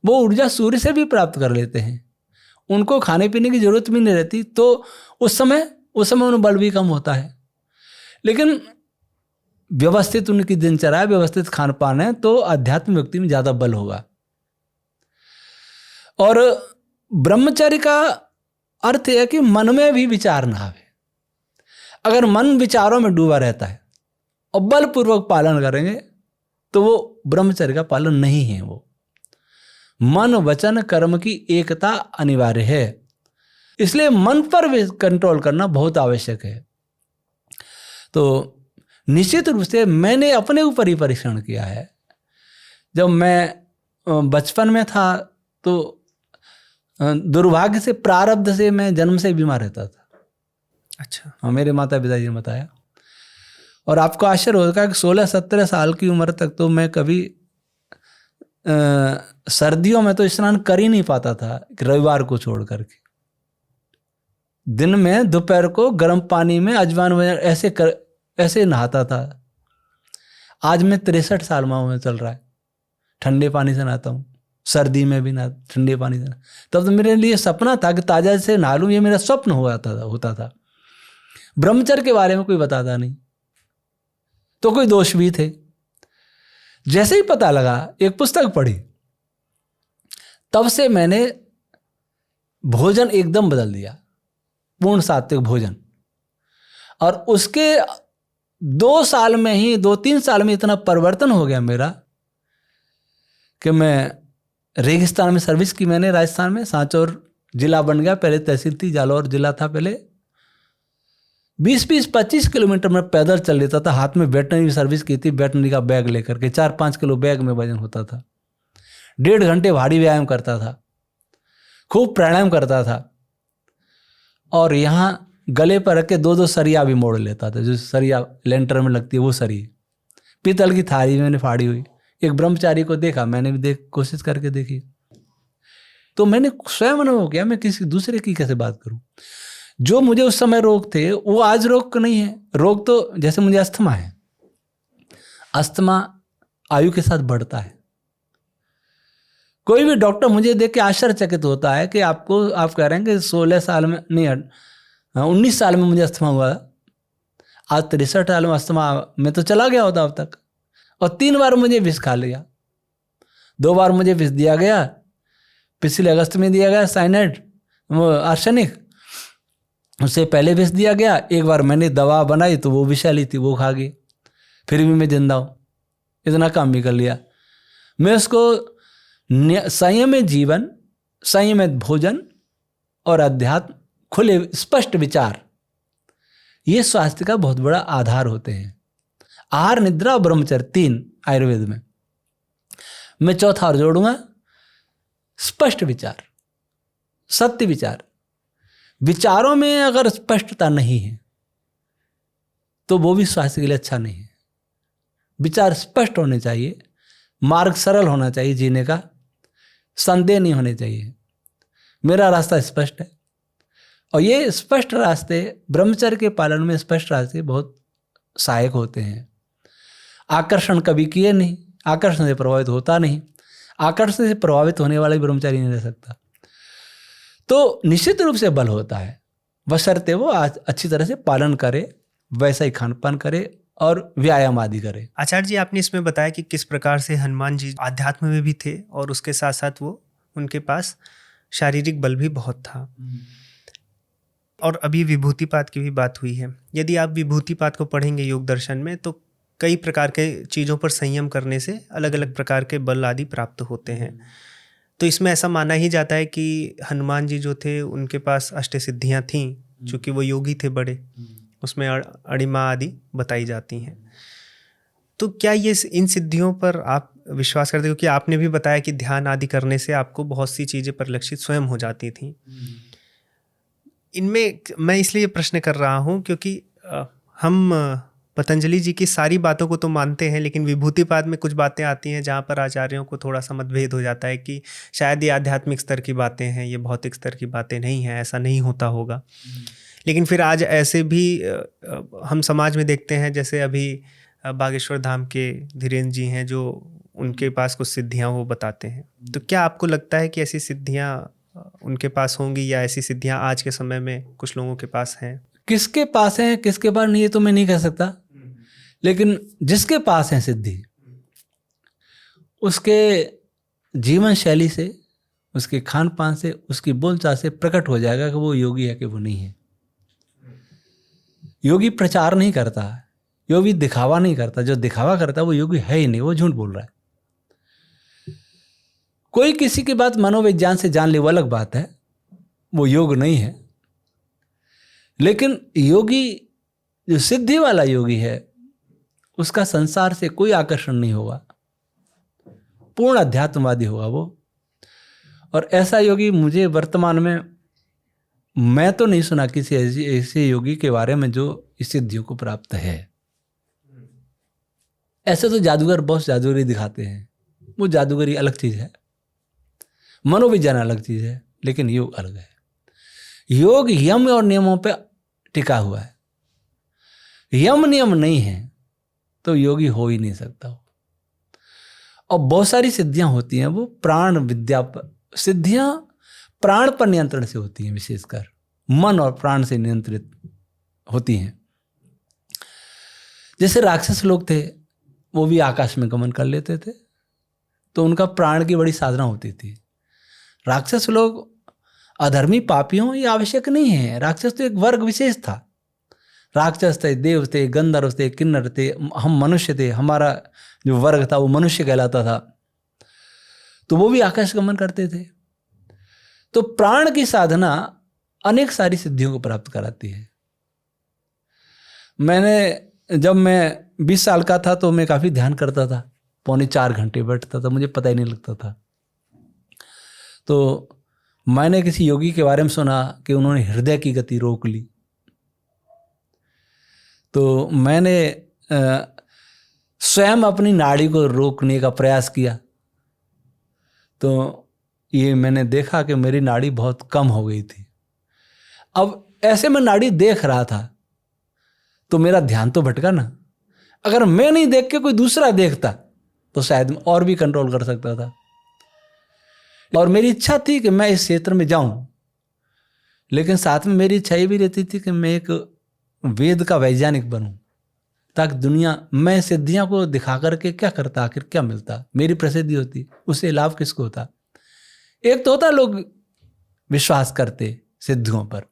वो ऊर्जा सूर्य से भी प्राप्त कर लेते हैं, उनको खाने पीने की जरूरत भी नहीं रहती। तो उस समय उन्हें बल भी कम होता है। लेकिन व्यवस्थित उनकी दिनचर्या, व्यवस्थित खान पान है, तो अध्यात्म व्यक्ति में ज्यादा बल होगा। और ब्रह्मचर्य का अर्थ है कि मन में भी विचार ना आवे। अगर मन विचारों में डूबा रहता है और बलपूर्वक पालन करेंगे तो वो ब्रह्मचर्य का पालन नहीं है। वो मन वचन कर्म की एकता अनिवार्य है, इसलिए मन पर भी कंट्रोल करना बहुत आवश्यक है। तो निश्चित रूप से मैंने अपने ऊपर ही परीक्षण किया है। जब मैं बचपन में था तो दुर्भाग्य से, प्रारब्ध से मैं जन्म से बीमार रहता था। अच्छा। हाँ, मेरे माता पिताजी ने बताया। और आपको आश्चर्य होगा कि 16-17 साल की उम्र तक तो मैं कभी सर्दियों में तो स्नान कर ही नहीं पाता था, रविवार को छोड़ करके। दिन में दोपहर को गर्म पानी में अजवाइन ऐसे नहाता था। आज मैं 63 साल में चल रहा है, ठंडे पानी से नहाता हूँ, सर्दी में भी ना ठंडे पानी से। तब तो मेरे लिए सपना था कि ताजा से नहा लूँ, ये मेरा स्वप्न होता था। ब्रह्मचर्य के बारे में कोई बताता नहीं, तो कोई दोष भी थे। जैसे ही पता लगा, एक पुस्तक पढ़ी, तब से मैंने भोजन एकदम बदल दिया, पूर्ण सात्विक भोजन। और उसके 2-3 साल में इतना परिवर्तन हो गया मेरा कि मैं रेगिस्तान में सर्विस की मैंने, राजस्थान में सांचौर जिला बन गया। पहले तहसील थी, जालौर जिला था पहले। 20-25 किलोमीटर में पैदल चल लेता था। हाथ में वेटनरी सर्विस की थी, वेटनरी का बैग लेकर के 4-5 किलो बैग में वजन होता था। 1.5 घंटे भारी व्यायाम करता था, खूब प्राणायाम करता था। और यहाँ गले पर रख के 2-2 सरिया भी मोड़ लेता था, जो सरिया लेंटर में लगती है वो सरिया। पीतल की थाली मैंने फाड़ी हुई। एक ब्रह्मचारी को देखा, मैंने भी कोशिश करके देखी, तो मैंने स्वयं अनुभव किया मैं किसी दूसरे की कैसे बात करूं। जो मुझे उस समय रोग थे वो आज रोग नहीं है। रोग तो जैसे मुझे अस्थमा है, अस्थमा आयु के साथ बढ़ता है। कोई भी डॉक्टर मुझे देख के आश्चर्यचकित होता है कि आप कह रहे हैं कि 16 साल में नहीं, 19 साल में मुझे अस्थमा हुआ, आज 63 साल में अस्थमा में तो चला गया होता अब तक। और 3 बार मुझे विष खा लिया। 2 बार मुझे विष दिया गया, पिछले अगस्त में दिया गया साइनाइड, आर्सेनिक। उससे पहले विष दिया गया। एक बार मैंने दवा बनाई तो वो विषैली थी, वो खा गई, फिर भी मैं जिंदा हूँ। इतना काम भी कर लिया। मैं उसको संयमित जीवन, संयमित भोजन और अध्यात्म, खुले स्पष्ट विचार, ये स्वास्थ्य का बहुत बड़ा आधार होते हैं। आहार, निद्रा और ब्रह्मचर्य 3 आयुर्वेद में। मैं चौथा और जोड़ूंगा, स्पष्ट विचार, सत्य विचार। विचारों में अगर स्पष्टता नहीं है तो वो भी स्वास्थ्य के लिए अच्छा नहीं है। विचार स्पष्ट होने चाहिए, मार्ग सरल होना चाहिए जीने का, संदेह नहीं होने चाहिए। मेरा रास्ता स्पष्ट है, और ये स्पष्ट रास्ते ब्रह्मचर्य के पालन में, स्पष्ट रास्ते बहुत सहायक होते हैं। आकर्षण कभी किए नहीं, आकर्षण से प्रभावित होता नहीं। आकर्षण से प्रभावित होने वाला ब्रह्मचारी नहीं रह सकता। तो निश्चित रूप से बल होता है, बशर्ते वो अच्छी तरह से पालन करे, वैसा ही खान पान करे और व्यायाम आदि करे। आचार्य जी, आपने इसमें बताया कि किस प्रकार से हनुमान जी आध्यात्म में भी थे और उसके साथ साथ वो उनके पास शारीरिक बल भी बहुत था। और अभी विभूतिपात की भी बात हुई है। यदि आप विभूतिपात को पढ़ेंगे योग दर्शन में, तो कई प्रकार के चीज़ों पर संयम करने से अलग अलग प्रकार के बल आदि प्राप्त होते हैं। तो इसमें ऐसा माना ही जाता है कि हनुमान जी जो थे उनके पास अष्टसिद्धियाँ थीं, चूँकि वो योगी थे बड़े, उसमें अणिमा आदि बताई जाती हैं। तो क्या ये इन सिद्धियों पर आप विश्वास करते हो? क्योंकि आपने भी बताया कि ध्यान आदि करने से आपको बहुत सी चीज़ें परिलक्षित स्वयं हो जाती थी। इनमें मैं इसलिए प्रश्न कर रहा हूँ क्योंकि हम पतंजलि जी की सारी बातों को तो मानते हैं, लेकिन विभूतिपाद में कुछ बातें आती हैं जहाँ पर आचार्यों को थोड़ा सा मतभेद हो जाता है कि शायद ये आध्यात्मिक स्तर की बातें हैं, ये भौतिक स्तर की बातें नहीं हैं, ऐसा नहीं होता होगा। लेकिन फिर आज ऐसे भी हम समाज में देखते हैं, जैसे अभी बागेश्वर धाम के धीरेन्द्र जी हैं जो उनके पास कुछ सिद्धियाँ वो बताते हैं। तो क्या आपको लगता है कि ऐसी सिद्धियाँ उनके पास होंगी, या ऐसी सिद्धियाँ आज के समय में कुछ लोगों के पास हैं? किसके पास है किसके पास नहीं, ये तो मैं नहीं कह सकता, लेकिन जिसके पास है सिद्धि, उसके जीवन शैली से, उसके खान पान से, उसकी बोलचाल से प्रकट हो जाएगा कि वो योगी है कि वो नहीं है। योगी प्रचार नहीं करता, योगी दिखावा नहीं करता। जो दिखावा करता है वो योगी है ही नहीं, वो झूठ बोल रहा है। कोई किसी की बात मनोविज्ञान से जान ले वो अलग बात है, वो योग नहीं है। लेकिन योगी जो सिद्धि वाला योगी है उसका संसार से कोई आकर्षण नहीं होगा, पूर्ण अध्यात्मवादी होगा वो। और ऐसा योगी मुझे वर्तमान में मैं तो नहीं सुना किसी ऐसे योगी के बारे में जो इस सिद्धियों को प्राप्त है। ऐसे तो जादूगर बहुत जादूगरी दिखाते हैं, वो जादूगरी अलग चीज है, मनोविज्ञान अलग चीज है, लेकिन योग अलग है। योग यम और नियमों पे टिका हुआ है। यम नियम नहीं है तो योगी हो ही नहीं सकता। और बहुत सारी सिद्धियां होती हैं वो प्राण विद्या पर, सिद्धियां प्राण पर नियंत्रण से होती हैं, विशेषकर मन और प्राण से नियंत्रित होती हैं। जैसे राक्षस लोग थे, वो भी आकाश में गमन कर लेते थे, तो उनका प्राण की बड़ी साधना होती थी। राक्षस लोग अधर्मी पापियों ये आवश्यक नहीं है, राक्षस तो एक वर्ग विशेष था। राक्षस थे, देव थे, गंधर्व थे, किन्नर थे, हम मनुष्य थे, हमारा जो वर्ग था वो मनुष्य कहलाता था, तो वो भी आकाश गमन करते थे। तो प्राण की साधना अनेक सारी सिद्धियों को प्राप्त कराती है। जब मैं 20 साल का था तो मैं काफी ध्यान करता था, 3.25 घंटे बैठता था, मुझे पता ही नहीं लगता था। तो मैंने किसी योगी के बारे में सुना कि उन्होंने हृदय की गति रोक ली। तो मैंने स्वयं अपनी नाड़ी को रोकने का प्रयास किया, तो ये मैंने देखा कि मेरी नाड़ी बहुत कम हो गई थी। अब ऐसे मैं नाड़ी देख रहा था तो मेरा ध्यान तो भटका ना। अगर मैं नहीं देख के कोई दूसरा देखता तो शायद मैं और भी कंट्रोल कर सकता था। और मेरी इच्छा थी कि मैं इस क्षेत्र में जाऊं, लेकिन साथ में मेरी इच्छा ये भी रहती थी कि मैं एक वेद का वैज्ञानिक बनूं, ताकि दुनिया मैं सिद्धियां को दिखा करके क्या करता, आखिर क्या मिलता, मेरी प्रसिद्धि होती, उससे लाभ किसको होता। एक तो होता लोग विश्वास करते सिद्धियों पर,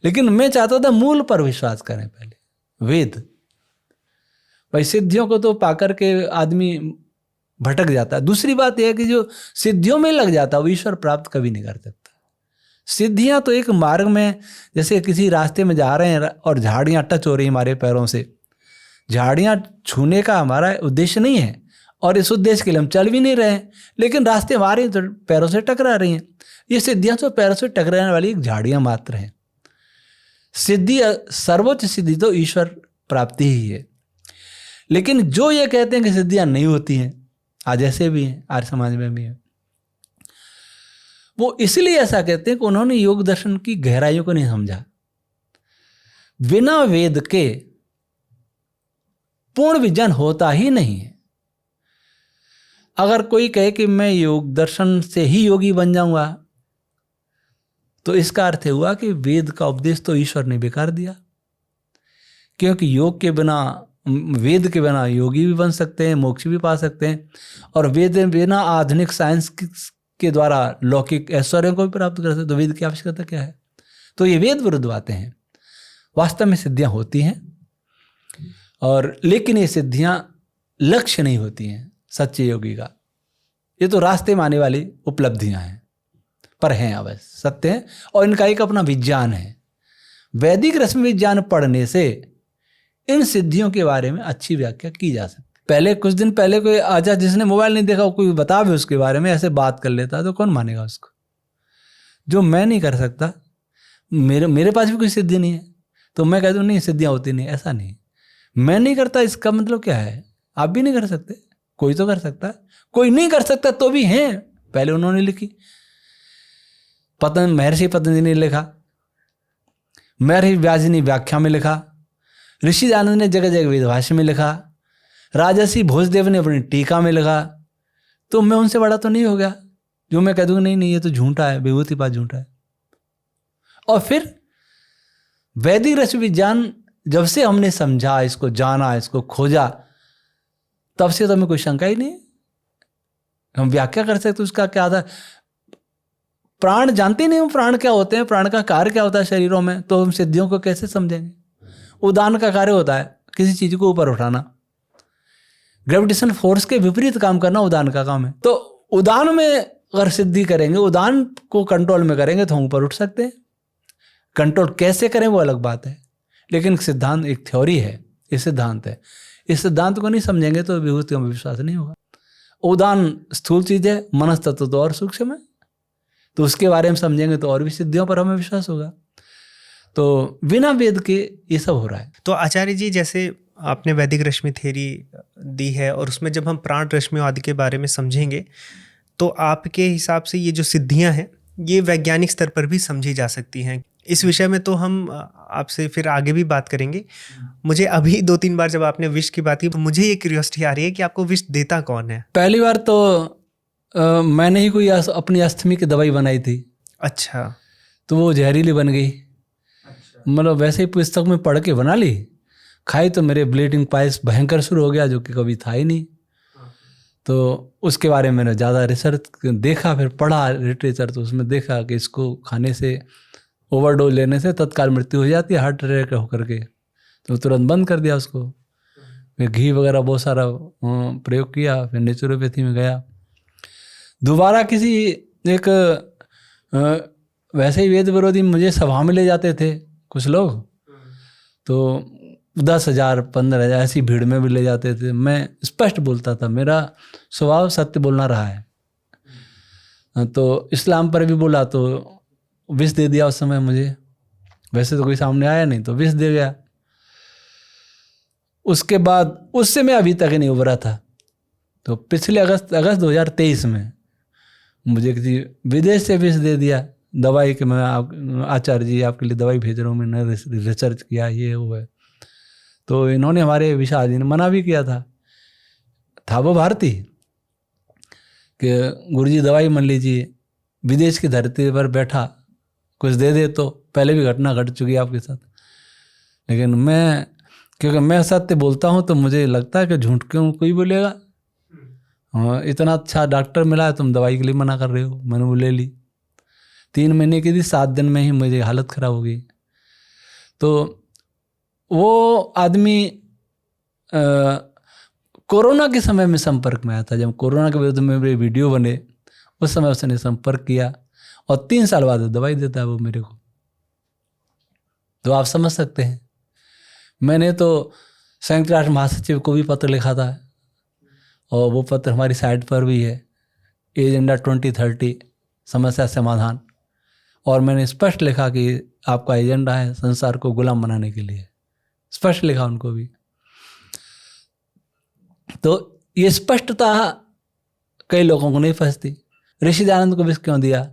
लेकिन मैं चाहता था मूल पर विश्वास करें पहले, वेद। भाई सिद्धियों को तो पाकर के आदमी भटक जाता है। दूसरी बात यह है कि जो सिद्धियों में लग जाता है वो ईश्वर प्राप्त कभी नहीं कर सकता। सिद्धियां तो एक मार्ग में, जैसे किसी रास्ते में जा रहे हैं और झाड़ियां टच हो रही हैं हमारे पैरों से, झाड़ियां छूने का हमारा उद्देश्य नहीं है और इस उद्देश्य के लिए हम चल भी नहीं रहे हैं, लेकिन रास्ते हमारे तो पैरों से टकरा रही हैं। ये सिद्धियां तो पैरों से टकराने वाली एक झाड़ियां मात्र हैं। सिद्धि, सर्वोच्च सिद्धि तो ईश्वर प्राप्ति ही है। लेकिन जो ये कहते हैं कि सिद्धियां नहीं होती हैं, आज ऐसे भी हैं, आर्य समाज में भी हैं, वो इसलिए ऐसा कहते हैं कि उन्होंने योग दर्शन की गहराइयों को नहीं समझा। बिना वेद के पूर्ण विज्ञान होता ही नहीं है। अगर कोई कहे कि मैं योग दर्शन से ही योगी बन जाऊंगा, तो इसका अर्थ हुआ कि वेद का उपदेश तो ईश्वर ने बेकार दिया। क्योंकि योग के बिना, वेद के बिना योगी भी बन सकते हैं, मोक्ष भी पा सकते हैं, और वेद के बिना आधुनिक साइंस के द्वारा लौकिक ऐश्वर्य को भी प्राप्त कर सकते हैं। तो वेद की आवश्यकता क्या है? तो ये वेद विरुद्ध बातें हैं। वास्तव में सिद्धियां होती हैं, और लेकिन ये सिद्धियां लक्ष्य नहीं होती हैं सच्चे योगी का। ये तो रास्ते में आने वाली उपलब्धियां हैं, पर हैं अवश्य, सत्य हैं, और इनका एक अपना विज्ञान है। वैदिक रश्मि विज्ञान पढ़ने से इन सिद्धियों के बारे में अच्छी व्याख्या की जा सकती। पहले कुछ दिन पहले कोई आजा, जिसने मोबाइल नहीं देखा, कोई बता भी उसके बारे में ऐसे बात कर लेता, तो कौन मानेगा उसको? जो मैं नहीं कर सकता, मेरे पास भी कोई सिद्धि नहीं है, तो मैं कहता हूँ नहीं सिद्धियां होती नहीं, ऐसा नहीं। मैं नहीं करता इसका मतलब क्या है? आप भी नहीं कर सकते, कोई तो कर सकता है। कोई नहीं कर सकता तो भी हैं, पहले उन्होंने लिखी। महर्षि पतंजलि ने लिखा, महर्षि व्यास जी ने व्याख्या में लिखा, ऋषि आनंद ने जगह जगह वेदभाष्य में लिखा, राजर्षि भोजदेव ने अपनी टीका में लिखा। तो मैं उनसे बड़ा तो नहीं हो गया जो मैं कह दूंगा नहीं ये तो झूठा है, विभूति पाठ झूठा है। और फिर वैदिक रश्मि विज्ञान जब से हमने समझा, इसको जाना, इसको खोजा, तब से तो हमें कोई शंका ही नहीं। हम व्याख्या कर सकते उसका क्या था। प्राण जानते नहीं हम प्राण क्या होते हैं, प्राण का कार्य क्या होता है शरीरों में, तो हम सिद्धियों को कैसे समझेंगे? उदान का कार्य होता है किसी चीज को ऊपर उठाना, ग्रेविटेशन फोर्स के विपरीत काम करना उदान का काम है। तो उदान में अगर सिद्धि करेंगे, उदान को कंट्रोल में करेंगे तो हम ऊपर उठ सकते हैं। कंट्रोल कैसे करें वो अलग बात है, लेकिन सिद्धांत एक थ्योरी है, ये सिद्धांत है। इस सिद्धांत को नहीं समझेंगे तो विभूतियों में विश्वास नहीं होगा। उदान स्थूल चीज है, मनस तत्व तो और सूक्ष्म है, तो उसके बारे में समझेंगे तो और भी सिद्धियों पर हमें विश्वास होगा। तो बिना वेद के ये सब हो रहा है। तो आचार्य जी, जैसे आपने वैदिक रश्मि थ्योरी दी है और उसमें जब हम प्राण रश्मि आदि के बारे में समझेंगे तो आपके हिसाब से ये जो सिद्धियां हैं ये वैज्ञानिक स्तर पर भी समझी जा सकती हैं। इस विषय में तो हम आपसे फिर आगे भी बात करेंगे। मुझे अभी 2-3 बार जब आपने विष की बात की तो मुझे ये क्यूरियोसिटी आ रही है कि आपको विष देता कौन है? पहली बार तो मैंने ही कोई अपनी अस्थमी की दवाई बनाई थी। अच्छा। तो वो जहरीली बन गई। मतलब वैसे ही पुस्तक में पढ़ के बना ली, खाई तो मेरे ब्लीडिंग पाइल्स भयंकर शुरू हो गया, जो कि कभी था ही नहीं। तो उसके बारे में मैंने ज़्यादा रिसर्च देखा, फिर पढ़ा लिटरेचर, तो उसमें देखा कि इसको खाने से, ओवरडोज लेने से तत्काल मृत्यु हो जाती है हार्ट अटैक होकर के। तो तुरंत बंद कर दिया उसको। फिर घी वगैरह बहुत सारा प्रयोग किया, फिर नेचुरोपैथी में गया। दोबारा किसी एक वैसे ही वेद विरोधी मुझे सभा में ले जाते थे कुछ लोग, तो 10,000 15,000 ऐसी भीड़ में भी ले जाते थे। मैं स्पष्ट बोलता था, मेरा स्वभाव सत्य बोलना रहा है। तो इस्लाम पर भी बोला तो विष दे दिया उस समय मुझे। वैसे तो कोई सामने आया नहीं, तो विष दे गया। उसके बाद उससे मैं अभी तक नहीं उभरा था। तो पिछले अगस्त 2023 में मुझे किसी विदेश से विष दे दिया दवाई कि मैं आचार्य जी आपके लिए दवाई भेज रहा हूँ, मैंने रिसर्च किया, ये वो है। तो इन्होंने हमारे विशाल ने मना भी किया था वो भारती कि गुरुजी दवाई मान लीजिए, विदेश की धरती पर बैठा कुछ दे दे। तो पहले भी घटना घट चुकी है आपके साथ, लेकिन मैं, क्योंकि मैं सत्य बोलता हूँ तो मुझे लगता है कि झूठ क्यों कोई बोलेगा। हाँ, इतना अच्छा डॉक्टर मिला है, तुम दवाई के लिए मना कर रहे हो। मैंने वो ले ली, 3 महीने की थी, 7 दिन में ही मुझे हालत खराब हो गई। तो वो आदमी कोरोना के समय में संपर्क में आया था। जब कोरोना के विरुद्ध में मेरे वीडियो बने उस समय उसने संपर्क किया और 3 साल बाद दवाई देता है वो मेरे को। तो आप समझ सकते हैं। मैंने तो संयुक्त राष्ट्र महासचिव को भी पत्र लिखा था और वो पत्र हमारी साइट पर भी है, एजेंडा 2030 समस्या समाधान। और मैंने स्पष्ट लिखा कि आपका एजेंडा है संसार को गुलाम बनाने के लिए, स्पष्ट लिखा उनको भी। तो ये स्पष्टता कई लोगों को नहीं फंसती। ऋषि दयानंद को विष क्यों दिया?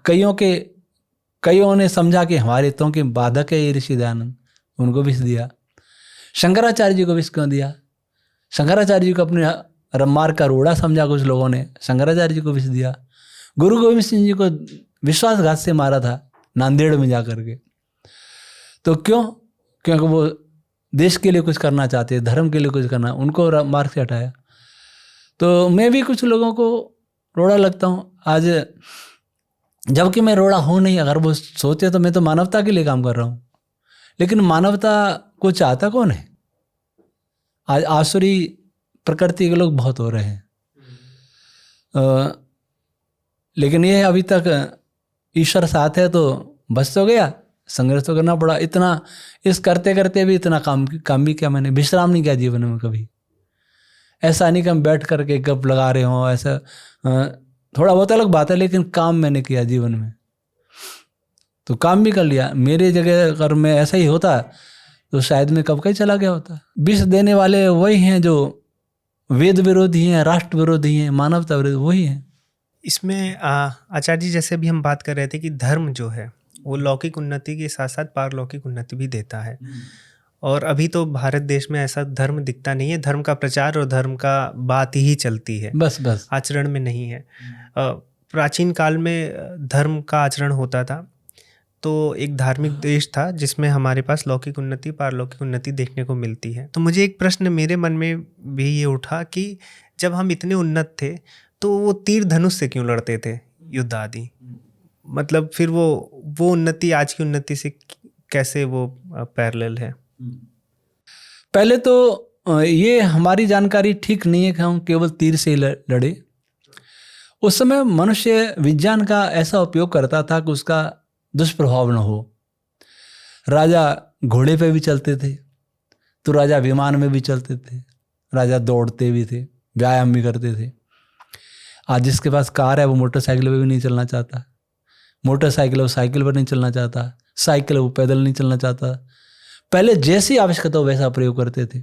कईयों ने समझा कि हमारे हितों के बाधक है ये ऋषि दयानंद, उनको विष दिया। शंकराचार्य जी को विष क्यों दिया? शंकराचार्य जी को अपने रम्मार का रोड़ा समझा कुछ लोगों ने, शंकराचार्य जी को विष दिया। गुरु गोविंद सिंह जी को विश्वासघात से मारा था नांदेड़ में जाकर के। तो क्यों? क्योंकि वो देश के लिए कुछ करना चाहते, धर्म के लिए कुछ करना, उनको मार्ग से हटाया। तो मैं भी कुछ लोगों को रोड़ा लगता हूँ आज, जबकि मैं रोड़ा हूँ नहीं। अगर वो सोचे तो मैं तो मानवता के लिए काम कर रहा हूँ, लेकिन मानवता को चाहता कौन है? आज आसुरी प्रकृति के लोग बहुत हो रहे हैं। लेकिन ये अभी तक ईश्वर साथ है तो बस तो गया, संघर्ष तो करना पड़ा। इतना इस करते करते भी इतना काम भी किया मैंने, विश्राम नहीं किया जीवन में कभी। ऐसा नहीं कि हम बैठ करके गप लगा रहे हों, ऐसा थोड़ा बहुत अलग बात है, लेकिन काम मैंने किया जीवन में। तो काम भी कर लिया। मेरे जगह अगर मैं ऐसा ही होता तो शायद मैं कब कहीं चला गया होता। विष देने वाले वही हैं जो वेद विरोधी हैं, राष्ट्र विरोधी हैं, मानवता विरोधी, वही हैं। इसमें आचार्य जी, जैसे भी हम बात कर रहे थे कि धर्म जो है वो लौकिक उन्नति के साथ साथ पारलौकिक उन्नति भी देता है। और अभी तो भारत देश में ऐसा धर्म दिखता नहीं है। धर्म का प्रचार और धर्म का बात ही चलती है, बस आचरण में नहीं है। प्राचीन काल में धर्म का आचरण होता था, तो एक धार्मिक देश था जिसमें हमारे पास लौकिक उन्नति पारलौकिक उन्नति देखने को मिलती है। तो मुझे एक प्रश्न मेरे मन में भी ये उठा कि जब हम इतने उन्नत थे तो वो तीर धनुष से क्यों लड़ते थे युद्ध आदि? मतलब फिर वो उन्नति आज की उन्नति से कैसे वो पैरेलल है? पहले तो ये हमारी जानकारी ठीक नहीं है कि हम केवल तीर से ही लड़े। उस समय मनुष्य विज्ञान का ऐसा उपयोग करता था कि उसका दुष्प्रभाव न हो। राजा घोड़े पे भी चलते थे, तो राजा विमान में भी चलते थे, राजा दौड़ते भी थे, व्यायाम भी करते थे। आज जिसके पास कार है वो मोटरसाइकिल पे भी नहीं चलना चाहता, मोटरसाइकिल वो साइकिल पर नहीं चलना चाहता, साइकिल वो पैदल नहीं चलना चाहता। पहले जैसी आवश्यकता हो वैसा प्रयोग करते थे।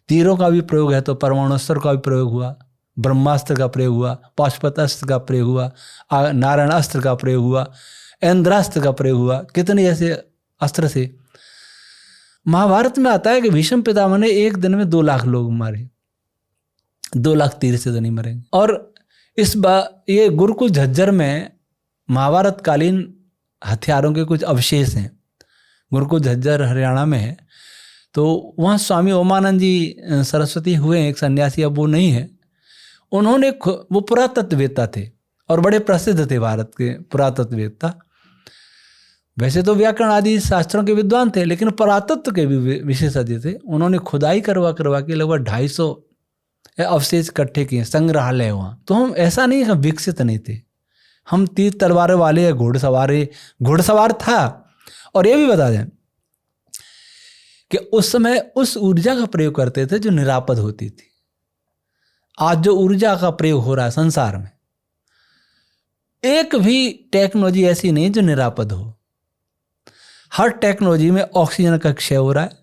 तीरों का भी प्रयोग है तो परमाणुस्त्र का भी प्रयोग हुआ, ब्रह्मास्त्र का प्रयोग हुआ, पाशुपतास्त्र का प्रयोग हुआ, नारायण अस्त्र का प्रयोग हुआ, इंद्रास्त्र का प्रयोग हुआ, कितने ऐसे अस्त्र से। महाभारत में आता है कि भीष्म पितामह ने एक दिन में 2 लाख लोग मारे, 2 लाख तीर से तो नहीं मरेंगे। और इस बार ये गुरुकुल झज्जर में महाभारत कालीन हथियारों के कुछ अवशेष हैं। गुरुकुल झज्जर हरियाणा में है, तो वहाँ स्वामी ओमानंद जी सरस्वती हुए हैं, एक सन्यासी, अब वो नहीं है। उन्होंने वो पुरातत्ववेत्ता थे और बड़े प्रसिद्ध थे भारत के पुरातत्ववेत्ता। वैसे तो व्याकरण आदि शास्त्रों के विद्वान थे, लेकिन पुरातत्व के भी विशेषज्ञ थे। उन्होंने खुदाई करवा के लगभग 250 अवशेष इकट्ठे किए, संग्रहालय वहाँ। तो हम ऐसा नहीं, हम विकसित नहीं थे, हम तीर तलवार वाले या घुड़सवार था। और ये भी बता दें कि उस समय उस ऊर्जा का प्रयोग करते थे जो निरापद होती थी। आज जो ऊर्जा का प्रयोग हो रहा है संसार में, एक भी टेक्नोलॉजी ऐसी नहीं जो निरापद हो। हर टेक्नोलॉजी में ऑक्सीजन का क्षय हो रहा है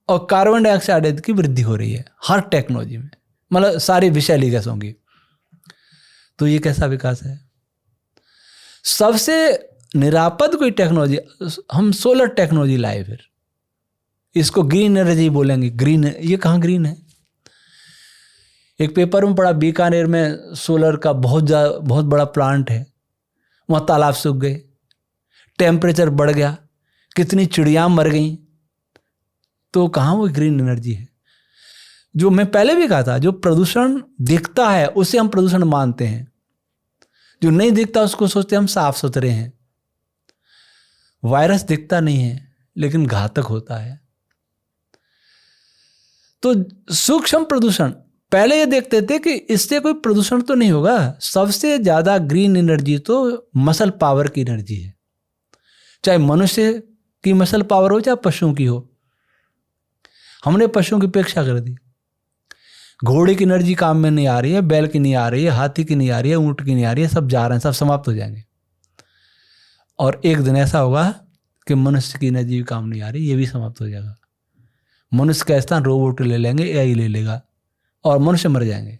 और कार्बन डाइऑक्साइड की वृद्धि हो रही है, हर टेक्नोलॉजी में, मतलब सारी विषैली गैसों की। तो ये कैसा विकास है? सबसे निरापद कोई टेक्नोलॉजी हम सोलर टेक्नोलॉजी लाए, फिर इसको ग्रीन एनर्जी बोलेंगे। ग्रीन, ये कहाँ ग्रीन है? एक पेपर में पढ़ा, बीकानेर में सोलर का बहुत बड़ा प्लांट है, वहाँ तालाब सूख गए, टेम्परेचर बढ़ गया, कितनी चिड़िया मर गई। तो कहाँ वो ग्रीन एनर्जी है? जो मैं पहले भी कहा था, जो प्रदूषण दिखता है उसे हम प्रदूषण मानते हैं, जो नहीं दिखता उसको सोचते हम साफ सुथरे हैं। वायरस दिखता नहीं है लेकिन घातक होता है। तो सूक्ष्म प्रदूषण पहले ये देखते थे कि इससे कोई प्रदूषण तो नहीं होगा। सबसे ज्यादा ग्रीन एनर्जी तो मसल पावर की एनर्जी है, चाहे मनुष्य की मसल पावर हो चाहे पशुओं की हो। हमने पशुओं की उपेक्षा कर दी। घोड़े की एनर्जी काम में नहीं आ रही है, बैल की नहीं आ रही है, हाथी की नहीं आ रही है, ऊंट की नहीं आ रही है, सब जा रहे हैं, सब समाप्त हो जाएंगे। और एक दिन ऐसा होगा कि मनुष्य की एनर्जी भी काम नहीं आ रही, ये भी समाप्त हो जाएगा। मनुष्य का स्थान रोबोट ले लेंगे, एआई ले लेगा और मनुष्य मर जाएंगे,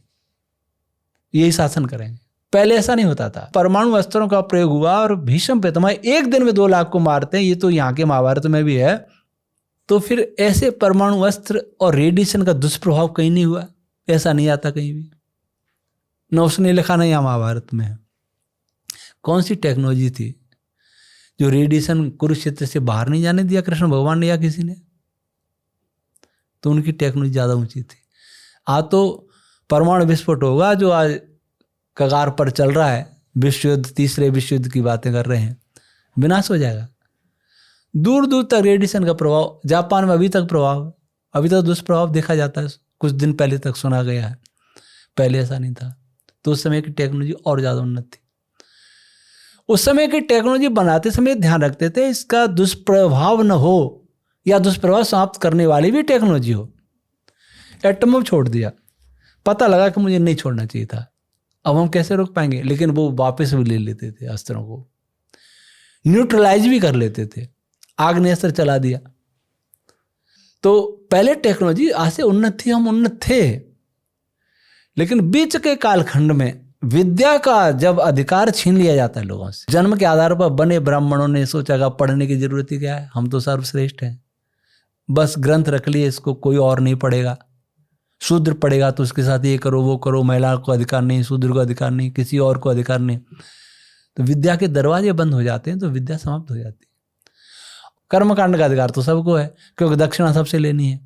यही शासन करेंगे। पहले ऐसा नहीं होता था। परमाणु अस्त्रों का प्रयोग हुआ और भीष्म पितामह एक दिन में 2 लाख को मारते हैं, ये तो यहाँ के महाभारत में भी है। तो फिर ऐसे परमाणु अस्त्र और रेडिएशन का दुष्प्रभाव कहीं नहीं हुआ, ऐसा नहीं आता कहीं भी, न उसने लिखा नहीं यहाँ महाभारत में। कौन सी टेक्नोलॉजी थी जो रेडिएशन कुरुक्षेत्र से बाहर नहीं जाने दिया कृष्ण भगवान ने या किसी ने? तो उनकी टेक्नोलॉजी ज़्यादा ऊंची थी। आज तो परमाणु विस्फोट होगा जो आज कगार पर चल रहा है, विश्व युद्ध, तीसरे विश्व युद्ध की बातें कर रहे हैं, विनाश हो जाएगा। दूर दूर तक रेडिएशन का प्रभाव, जापान में अभी तक दुष्प्रभाव देखा जाता है, कुछ दिन पहले तक सुना गया है, पहले ऐसा नहीं था। तो उस समय की टेक्नोलॉजी और ज़्यादा उन्नत थी। उस समय की टेक्नोलॉजी बनाते समय ध्यान रखते थे इसका दुष्प्रभाव न हो या दुष्प्रभाव समाप्त करने वाली भी टेक्नोलॉजी हो। एटम बम छोड़ दिया, पता लगा कि मुझे नहीं छोड़ना चाहिए था, अब हम कैसे रोक पाएंगे? लेकिन वो वापस भी ले लेते थे अस्त्रों को, न्यूट्रलाइज भी कर लेते थे, आग्नेयास्त्र चला दिया। तो पहले टेक्नोलॉजी आज से उन्नत थी, हम उन्नत थे। लेकिन बीच के कालखंड में विद्या का जब अधिकार छीन लिया जाता है लोगों से, जन्म के आधार पर बने ब्राह्मणों ने सोचा कि पढ़ने की जरूरत ही क्या है, हम तो सर्वश्रेष्ठ हैं, बस ग्रंथ रख लिए, इसको कोई और नहीं पढ़ेगा। शूद्र पढ़ेगा तो उसके साथ ये करो वो करो, महिला को अधिकार नहीं, शूद्र को अधिकार नहीं, किसी और को अधिकार नहीं। तो विद्या के दरवाजे बंद हो जाते हैं, तो विद्या समाप्त हो जाती है। कर्मकांड का अधिकार तो सबको है क्योंकि दक्षिणा सबसे लेनी है।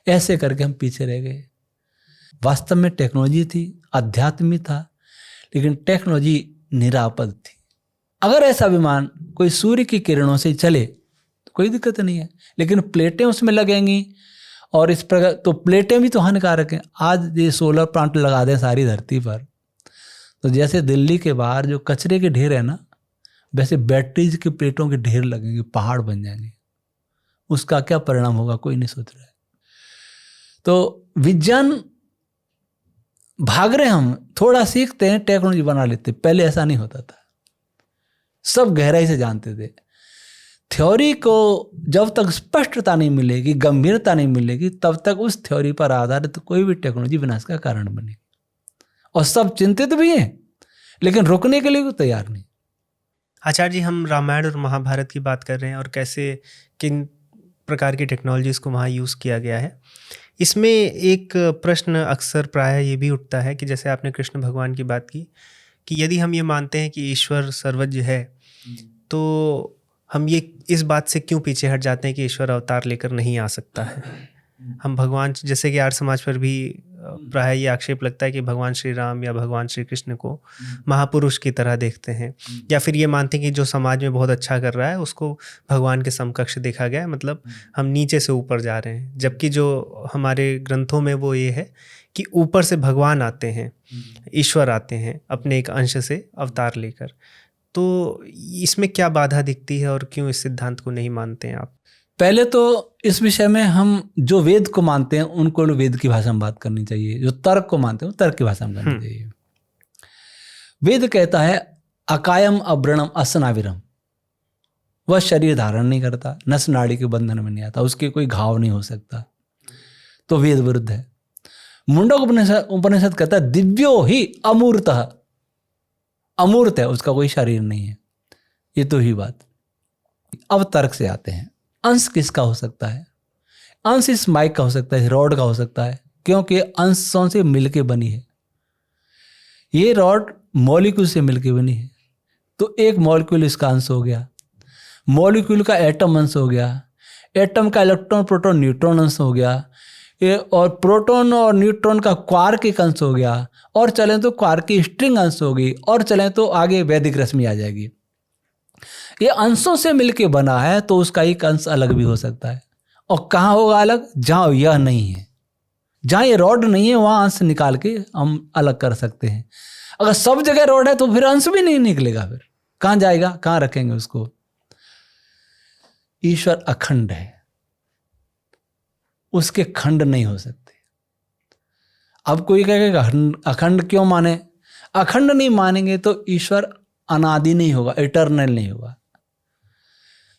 ऐसे करके हम पीछे रह गए। वास्तव में टेक्नोलॉजी थी, अध्यात्म था, लेकिन टेक्नोलॉजी निरापद थी। अगर ऐसा विमान कोई सूर्य की किरणों से चले कोई दिक्कत नहीं है। लेकिन प्लेटें उसमें लगेंगी और इस प्रकार, तो प्लेटें भी तो हानिकारक हैं। आज ये सोलर प्लांट लगा दें सारी धरती पर, तो जैसे दिल्ली के बाहर जो कचरे के ढेर है ना, वैसे बैटरीज की प्लेटों के ढेर लगेंगे, पहाड़ बन जाएंगे। उसका क्या परिणाम होगा कोई नहीं सोच रहा है। तो विज्ञान भाग रहे, हम थोड़ा सीखते हैं, टेक्नोलॉजी बना लेते। पहले ऐसा नहीं होता था, सब गहराई से जानते थे। थ्योरी को जब तक स्पष्टता नहीं मिलेगी, गंभीरता नहीं मिलेगी, तब तक उस थ्योरी पर आधारित कोई भी टेक्नोलॉजी विनाश का कारण बनेगी। और सब चिंतित भी हैं, लेकिन रुकने के लिए भी तैयार नहीं। आचार्य जी, हम रामायण और महाभारत की बात कर रहे हैं और कैसे किन प्रकार की टेक्नोलॉजीज को वहाँ यूज़ किया गया है। इसमें एक प्रश्न अक्सर प्रायः ये भी उठता है कि जैसे आपने कृष्ण भगवान की बात की कि यदि हम ये मानते हैं कि ईश्वर सर्वज्ञ है, तो हम ये इस बात से क्यों पीछे हट जाते हैं कि ईश्वर अवतार लेकर नहीं आ सकता है। हम भगवान, जैसे कि आर्य समाज पर भी प्रायः ये आक्षेप लगता है कि भगवान श्री राम या भगवान श्री कृष्ण को महापुरुष की तरह देखते हैं, या फिर ये मानते हैं कि जो समाज में बहुत अच्छा कर रहा है उसको भगवान के समकक्ष देखा गया है, मतलब हम नीचे से ऊपर जा रहे हैं। जबकि जो हमारे ग्रंथों में वो ये है कि ऊपर से भगवान आते हैं, ईश्वर आते हैं अपने एक अंश से अवतार लेकर। तो इसमें क्या बाधा दिखती है और क्यों इस सिद्धांत को नहीं मानते हैं आप? पहले तो इस विषय में हम जो वेद को मानते हैं उनको वेद की भाषा में बात करनी चाहिए, जो तर्क को मानते हैं तर्क की भाषा में करनी चाहिए। वेद कहता है अकायम अव्रणम असनाविरम, वह शरीर धारण नहीं करता, नस नाड़ी के बंधन में नहीं आता, उसके कोई घाव नहीं हो सकता, तो वेद विरुद्ध है। मुंडक उपनिषद कहता है दिव्यो ही अमूर्तः, अमूर्त है, उसका कोई शरीर नहीं है। ये तो ही बात। अब तर्क से आते हैं, अंश किसका हो सकता है? अंश इस माइक का हो सकता है, रॉड का हो सकता है, क्योंकि अंशों से मिलके बनी है। ये रॉड मॉलिक्यूल से मिलके बनी है, तो एक मॉलिक्यूल इसका अंश हो गया, मॉलिक्यूल का एटम अंश हो गया, एटम का इलेक्ट्रॉन प्रोटॉन न्यूट्रॉन अंश हो गया, और प्रोटॉन और न्यूट्रॉन का क्वार्क अंश हो गया, और चलें तो क्वार्क की स्ट्रिंग अंश होगी, और चलें तो आगे वैदिक रश्मि आ जाएगी। ये अंशों से मिलके बना है, तो उसका एक अंश अलग भी हो सकता है। और कहाँ होगा अलग? जहाँ यह नहीं है, जहाँ ये रॉड नहीं है, वहाँ अंश निकाल के हम अलग कर सकते हैं। अगर सब जगह रॉड है तो फिर अंश भी नहीं निकलेगा, फिर कहाँ जाएगा, कहाँ रखेंगे उसको? ईश्वर अखंड है, उसके खंड नहीं हो सकते। अब कोई कहेगा अखंड क्यों माने? अखंड नहीं मानेंगे तो ईश्वर अनादि नहीं होगा, इटर्नल नहीं होगा।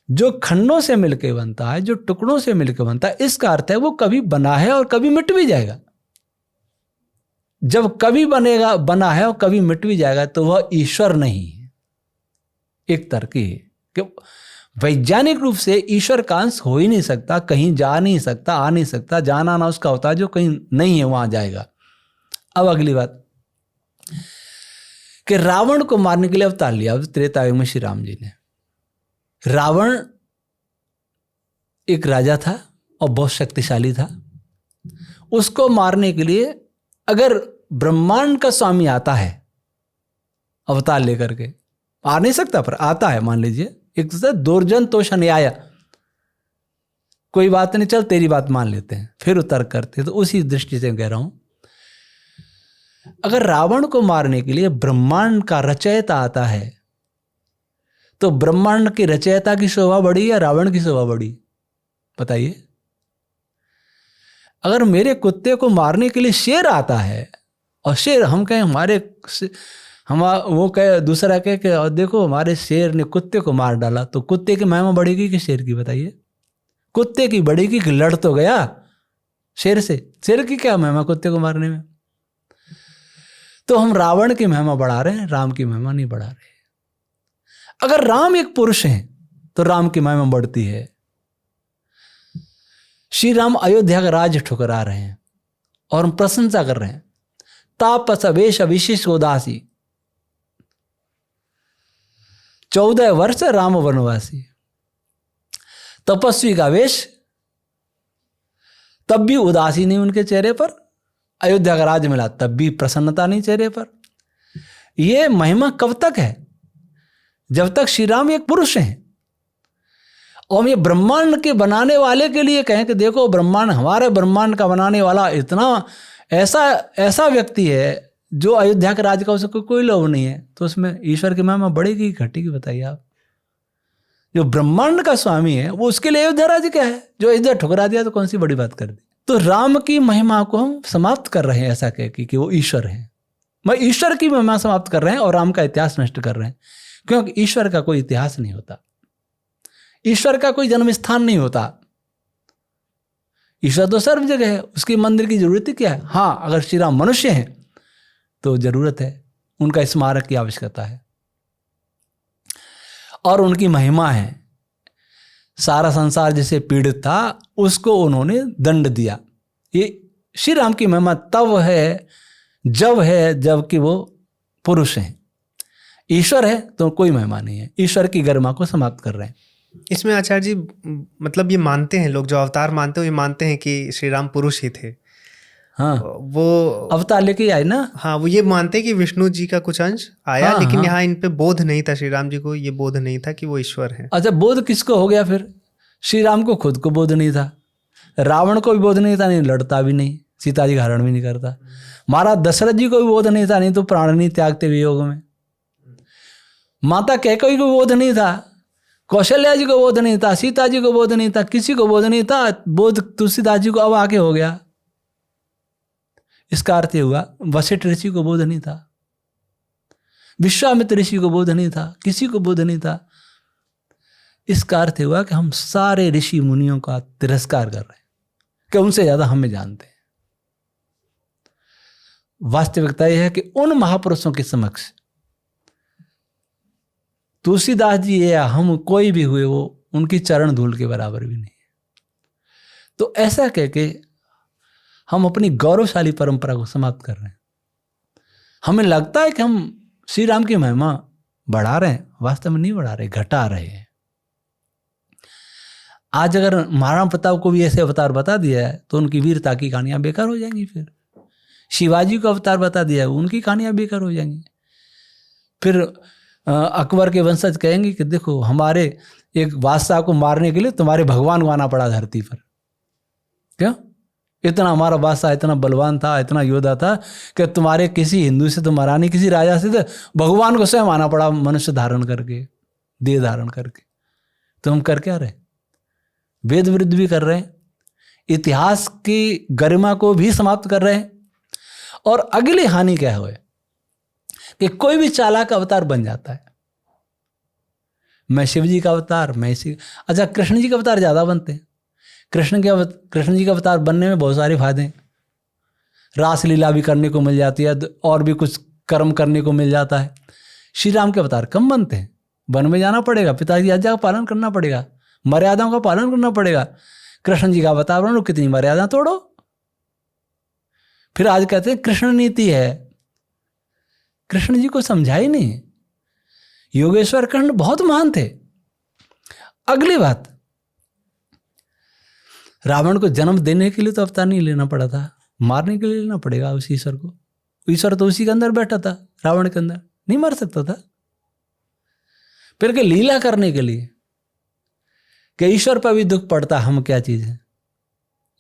जो खंडों से मिलकर बनता है, जो टुकड़ों से मिलकर बनता है, इसका अर्थ है वो कभी बना है और कभी मिट भी जाएगा। जब कभी बनेगा, बना है और कभी मिट भी जाएगा, तो वह ईश्वर नहीं है। एक तर्क है कि वैज्ञानिक रूप से ईश्वर का अंश हो ही नहीं सकता, कहीं जा नहीं सकता, आ नहीं सकता। जाना ना उसका होता है, जो कहीं नहीं है वहां जाएगा। अब अगली बात कि रावण को मारने के लिए अवतार लिया त्रेता युग में श्री राम जी ने। रावण एक राजा था और बहुत शक्तिशाली था। उसको मारने के लिए अगर ब्रह्मांड का स्वामी आता है अवतार लेकर के, आ नहीं सकता पर आता है, मान लीजिए एक दुर्जन तो शन्याय, कोई बात नहीं, चल तेरी बात मान लेते हैं, फिर उतर करते। तो उसी दृष्टि से कह रहा हूं, अगर रावण को मारने के लिए ब्रह्मांड का रचयिता आता है, तो ब्रह्मांड की रचयिता की शोभा बढ़ी या रावण की शोभा बढ़ी? बताइए। अगर मेरे कुत्ते को मारने के लिए शेर आता है और शेर, हम कहें हम वो कहे, दूसरा कहे कि देखो हमारे शेर ने कुत्ते को मार डाला, तो कुत्ते की महिमा बढ़ेगी कि शेर की? बताइए। कुत्ते की बढ़ेगी कि लड़ तो गया शेर से, शेर की क्या महिमा कुत्ते को मारने में? तो हम रावण की महिमा बढ़ा रहे हैं, राम की महिमा नहीं बढ़ा रहे। अगर राम एक पुरुष हैं तो राम की महिमा बढ़ती है। श्री राम अयोध्या का राज ठुकरा रहे हैं और हम प्रशंसा कर रहे हैं। तापस वेश विशिष्ट उदासी, 14 वर्ष राम वनवासी। तपस्वी का वेश, तब भी उदासी नहीं उनके चेहरे पर। अयोध्या का राज मिला, तब भी प्रसन्नता नहीं चेहरे पर। यह महिमा कब तक है? जब तक श्री राम एक पुरुष हैं और हम ये ब्रह्मांड के बनाने वाले के लिए कहें कि देखो ब्रह्मांड, हमारे ब्रह्मांड का बनाने वाला इतना ऐसा व्यक्ति है जो अयोध्या के राज का उसको कोई लोभ नहीं है, तो उसमें ईश्वर की महिमा बढ़ेगी घटेगी? बताइए आप। जो ब्रह्मांड का स्वामी है वो, उसके लिए अयोध्या राज्य क्या है? जो अयोध्या ठुकरा दिया तो कौन सी बड़ी बात कर दी? तो राम की महिमा को हम समाप्त कर रहे हैं ऐसा कह कि वो ईश्वर है। मैं ईश्वर की महिमा समाप्त कर रहे हैं और राम का इतिहास नष्ट कर रहे हैं, क्योंकि ईश्वर का कोई इतिहास नहीं होता, ईश्वर का कोई जन्म स्थान नहीं होता। ईश्वर तो सर्व जगह है, उसकी मंदिर की जरूरत ही क्या है? हाँ, अगर श्री राम मनुष्य हैं तो जरूरत है, उनका स्मारक की आवश्यकता है और उनकी महिमा है। सारा संसार जिसे पीड़ित था उसको उन्होंने दंड दिया। ये श्री राम की महिमा तब है जबकि वो पुरुष हैं। ईश्वर है तो कोई महिमा नहीं है, ईश्वर की गरिमा को समाप्त कर रहे हैं। इसमें आचार्य जी मतलब ये मानते हैं लोग, जो अवतार मानते हैं ये मानते हैं कि श्री राम पुरुष ही थे। हाँ, वो अवतार लेके आए ना। हाँ, वो ये मानते हैं कि विष्णु जी का कुछ अंश आया, हाँ, लेकिन हाँ। यहाँ इन पे बोध नहीं था, श्री राम जी को ये बोध नहीं था कि वो ईश्वर है। अच्छा, बोध किसको हो गया फिर? श्री राम को खुद को बोध नहीं था, रावण को भी बोध नहीं था, नहीं लड़ता भी नहीं, सीता जी का हरण भी नहीं करता। महाराज दशरथ जी को भी बोध नहीं था, नहीं तो प्राण नहीं त्यागते वियोग में। माता कैकेयी को बोध नहीं था, कौशल्या जी को बोध नहीं था, सीता जी को बोध नहीं था, किसी को बोध नहीं था। बोध तुलसीदास जी को अब आके हो गया। इसका अर्थ ये हुआ वशिष्ठ ऋषि को बोध नहीं था, विश्वामित्र ऋषि को बोध नहीं था, किसी को बोध नहीं था। इसका अर्थ हुआ कि हम सारे ऋषि मुनियों का तिरस्कार कर रहे हैं कि उनसे ज्यादा हमें जानते हैं। वास्तविकता यह है कि उन महापुरुषों के समक्ष तुलसीदास जी या हम कोई भी हुए वो उनकी चरण धूल के बराबर भी नहीं है। तो ऐसा कह के हम अपनी गौरवशाली परंपरा को समाप्त कर रहे हैं। हमें लगता है कि हम श्री राम की महिमा बढ़ा रहे हैं, वास्तव में नहीं बढ़ा रहे, घटा रहे हैं। आज अगर महाराणा प्रताप को भी ऐसे अवतार बता दिया है तो उनकी वीरता की कहानियां बेकार हो जाएंगी। फिर शिवाजी को अवतार बता दिया है, उनकी कहानियां बेकार हो जाएंगी। फिर अकबर के वंशज कहेंगे कि देखो हमारे एक बादशाह को मारने के लिए तुम्हारे भगवान को आना पड़ा धरती पर। क्यों? इतना हमारा बादशाह इतना बलवान था, इतना योद्धा था कि तुम्हारे किसी हिंदू से तो मरा नहीं, किसी राजा से तो भगवान को स्वयं आना पड़ा, मनुष्य धारण करके, देह धारण करके। तो हम कर क्या रहे? वेद विरुद्ध भी कर रहे हैं, इतिहास की गरिमा को भी समाप्त कर रहे हैं। और अगली हानि क्या है कि कोई भी चालाक अवतार बन जाता है। मैं शिव जी का अवतार, मैं इसी। अच्छा, कृष्ण जी का अवतार ज्यादा बनते हैं। कृष्ण जी का अवतार बनने में बहुत सारे फायदे हैं। रासलीला भी करने को मिल जाती है और भी कुछ कर्म करने को मिल जाता है। श्री राम के अवतार कम बनते हैं। वन में जाना पड़ेगा, पिताजी की आज्ञा का पालन करना पड़ेगा, मर्यादाओं का पालन करना पड़ेगा। कृष्ण जी का अवतार बनो, कितनी मर्यादा तोड़ो। फिर आज कहते हैं कृष्ण नीति है। कृष्ण जी को समझा ही नहीं। योगेश्वर कृष्ण बहुत महान थे। अगली बात, रावण को जन्म देने के लिए तो अवतार नहीं लेना पड़ा था, मारने के लिए लेना पड़ेगा उस ईश्वर को। ईश्वर तो उसी के अंदर बैठा था, रावण के अंदर नहीं मार सकता था। फिर के लीला करने के लिए कि ईश्वर पर भी दुख पड़ता, हम क्या चीज है?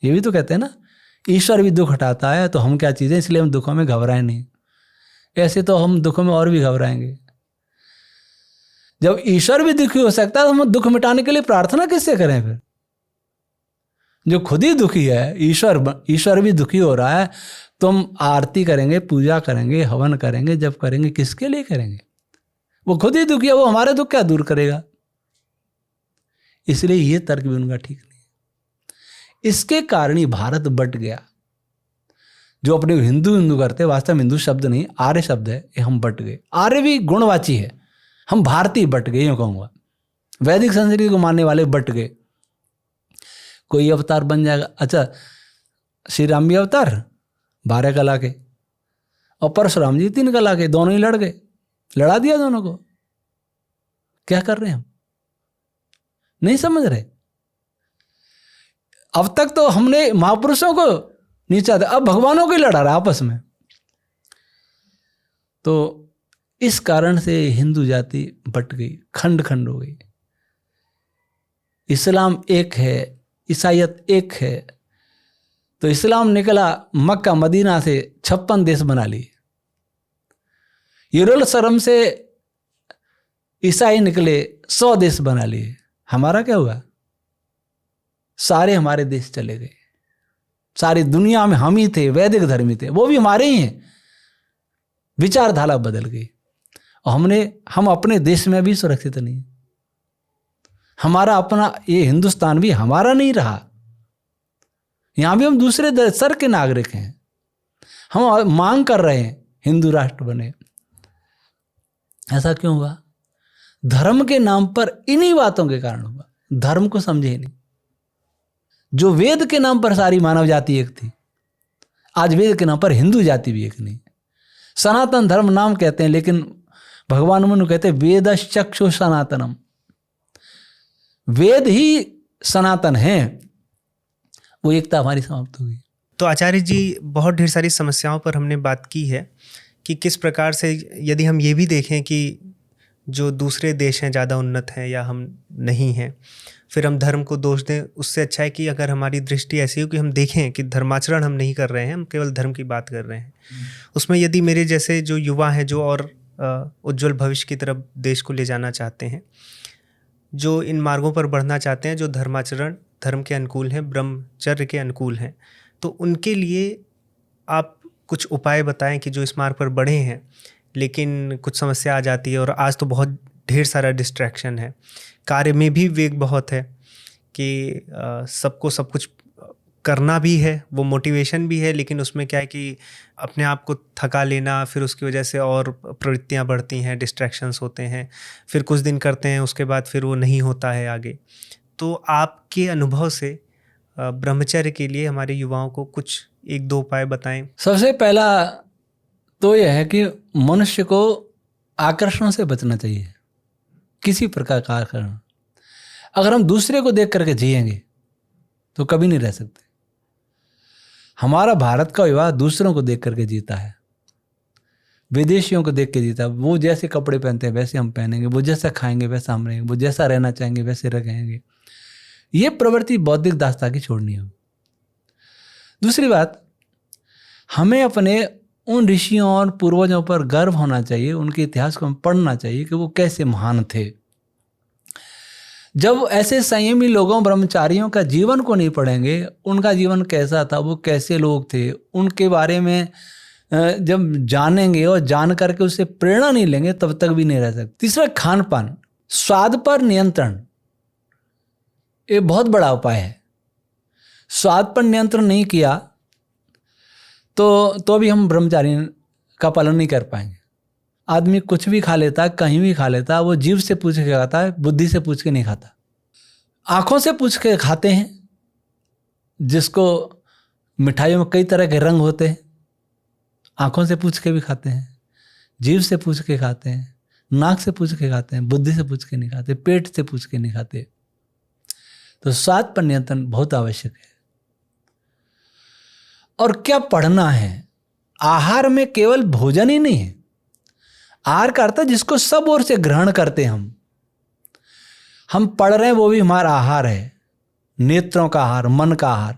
ये भी तो कहते हैं ना, ईश्वर भी दुख हटाता है तो हम क्या चीज है, इसलिए हम दुखों में घबराए नहीं। ऐसे तो हम दुखों में और भी घबराएंगे। जब ईश्वर भी दुखी हो सकता है तो हम दुख मिटाने के लिए प्रार्थना किससे करें? फिर जो खुद ही दुखी है, ईश्वर भी दुखी हो रहा है, तो हम आरती करेंगे, पूजा करेंगे, हवन करेंगे, जब करेंगे किसके लिए करेंगे? वो खुद ही दुखी है, वो हमारे दुख क्या दूर करेगा? इसलिए ये तर्क भी उनका ठीक नहीं है। इसके कारण ही भारत बट गया। जो अपने हिंदू करते, वास्तव में हिंदू शब्द नहीं, आर्य शब्द है, ये हम बट गए। आर्य भी गुणवाची है, हम भारतीय बट गए, यूं कहूंगा। वैदिक संस्कृति को मानने वाले बट गए। कोई अवतार बन जाएगा। अच्छा, श्री राम भी अवतार 12 कला के और परशुराम जी 3 कला के, दोनों ही लड़ गए, लड़ा दिया दोनों को। क्या कर रहे हैं हम? नहीं समझ रहे। अब तक तो हमने महापुरुषों को नीचा था, अब भगवानों को ही लड़ा रहा आपस में। तो इस कारण से हिंदू जाति बट गई, खंड खंड हो गई। इस्लाम एक है, ईसाइयत एक है। तो इस्लाम निकला मक्का मदीना से 56 देश बना लिए। यरूशलेम से ईसाई निकले 100 देश बना लिए। हमारा क्या हुआ? सारे हमारे देश चले गए। सारी दुनिया में हम ही थे, वैदिक धर्मी थे, वो भी हमारे ही हैं। विचारधारा बदल गई और हम अपने देश में भी सुरक्षित नहीं। हमारा अपना ये हिंदुस्तान भी हमारा नहीं रहा। यहां भी हम दूसरे सर के नागरिक हैं। हम मांग कर रहे हैं हिंदू राष्ट्र बने। ऐसा क्यों हुआ? धर्म के नाम पर इन्हीं बातों के कारण हुआ। धर्म को समझे नहीं। जो वेद के नाम पर सारी मानव जाति एक थी, आज वेद के नाम पर हिंदू जाति भी एक नहीं। सनातन धर्म नाम कहते हैं, लेकिन भगवान मनु कहते हैं वेदश्चक्षु सनातनम। वेद ही सनातन है। वो एकता हमारी समाप्त हो गई। तो आचार्य जी, बहुत ढेर सारी समस्याओं पर हमने बात की है कि किस प्रकार से, यदि हम ये भी देखें कि जो दूसरे देश हैं ज़्यादा उन्नत हैं या हम नहीं हैं, फिर हम धर्म को दोष दें। उससे अच्छा है कि अगर हमारी दृष्टि ऐसी हो कि हम देखें कि धर्माचरण हम नहीं कर रहे हैं, हम केवल धर्म की बात कर रहे हैं। उसमें यदि मेरे जैसे जो युवा हैं, जो और उज्जवल भविष्य की तरफ देश को ले जाना चाहते हैं, जो इन मार्गों पर बढ़ना चाहते हैं, जो धर्माचरण धर्म के अनुकूल हैं, ब्रह्मचर्य के अनुकूल हैं, तो उनके लिए आप कुछ उपाय बताएं कि जो इस मार्ग पर बढ़े हैं लेकिन कुछ समस्या आ जाती है। और आज तो बहुत ढेर सारा डिस्ट्रैक्शन है, कार्य में भी वेग बहुत है कि सबको सब कुछ करना भी है, वो मोटिवेशन भी है, लेकिन उसमें क्या है कि अपने आप को थका लेना, फिर उसकी वजह से और प्रवृत्तियां बढ़ती हैं, डिस्ट्रैक्शंस होते हैं, फिर कुछ दिन करते हैं, उसके बाद फिर वो नहीं होता है आगे। तो आपके अनुभव से ब्रह्मचर्य के लिए हमारे युवाओं को कुछ 1-2 उपाय बताएं। सबसे पहला तो यह है कि मनुष्य को आकर्षण से बचना चाहिए, किसी प्रकार का आकर्षण। अगर हम दूसरे को देख करके जिएंगे तो कभी नहीं रह सकते। हमारा भारत का विवाह दूसरों को देख करके जीता है, विदेशियों को देख के जीता है। वो जैसे कपड़े पहनते हैं वैसे हम पहनेंगे, वो जैसा खाएंगे वैसा हम रहेंगे, वो जैसा रहना चाहेंगे वैसे रहेंगे। ये प्रवृत्ति बौद्धिक दासता की छोड़नी हो। दूसरी बात, हमें अपने उन ऋषियों और पूर्वजों पर गर्व होना चाहिए, उनके इतिहास को हम पढ़ना चाहिए कि वो कैसे महान थे। जब ऐसे संयमी लोगों, ब्रह्मचारियों का जीवन को नहीं पढ़ेंगे, उनका जीवन कैसा था, वो कैसे लोग थे, उनके बारे में जब जानेंगे और जान करके उससे प्रेरणा नहीं लेंगे, तब तक भी नहीं रह सकते। तीसरा, खान पान, स्वाद पर नियंत्रण, ये बहुत बड़ा उपाय है। स्वाद पर नियंत्रण नहीं किया तो भी हम ब्रह्मचारी का पालन नहीं कर पाएंगे। आदमी कुछ भी खा लेता है, कहीं भी खा लेता है, वो जीभ से पूछ के खाता है, बुद्धि से पूछ के नहीं खाता। आंखों से पूछ के खाते हैं, जिसको मिठाइयों में कई तरह के रंग होते हैं, आंखों से पूछ के भी खाते हैं, जीभ से पूछ के खाते हैं, नाक से पूछ के खाते हैं, बुद्धि से पूछ के नहीं खाते, पेट से पूछ के नहीं खाते। तो स्वाद पर नियंत्रण बहुत आवश्यक है। और क्या पढ़ना है? आहार में केवल भोजन ही नहीं है। आहार का अर्थ है जिसको सब ओर से ग्रहण करते हैं हम पढ़ रहे हैं, वो भी हमारा आहार है। नेत्रों का आहार, मन का आहार।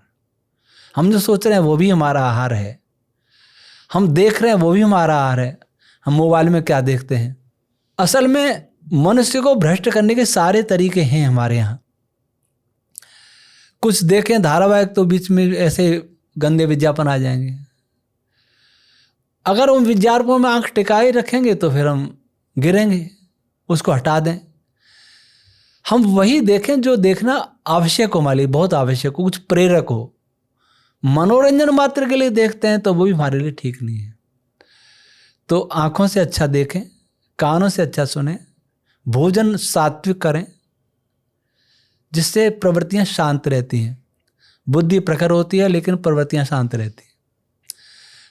हम जो सोच रहे हैं वो भी हमारा आहार है। हम देख रहे हैं वो भी हमारा आहार है। हम मोबाइल में क्या देखते हैं? असल में मनुष्य को भ्रष्ट करने के सारे तरीके हैं हमारे यहाँ। कुछ देखें धारावाहिक तो बीच में ऐसे गंदे विज्ञापन आ जाएंगे। अगर उन विज्ञापनों में आंख टिकाए रखेंगे तो फिर हम गिरेंगे, उसको हटा दें। हम वही देखें जो देखना आवश्यक हो, हमारे लिए बहुत आवश्यक हो, कुछ प्रेरक हो। मनोरंजन मात्र के लिए देखते हैं तो वो भी हमारे लिए ठीक नहीं है। तो आंखों से अच्छा देखें, कानों से अच्छा सुने, भोजन सात्विक करें, जिससे प्रवृत्तियां शांत रहती हैं। बुद्धि प्रखर होती है लेकिन प्रवृत्तियां शांत रहती हैं।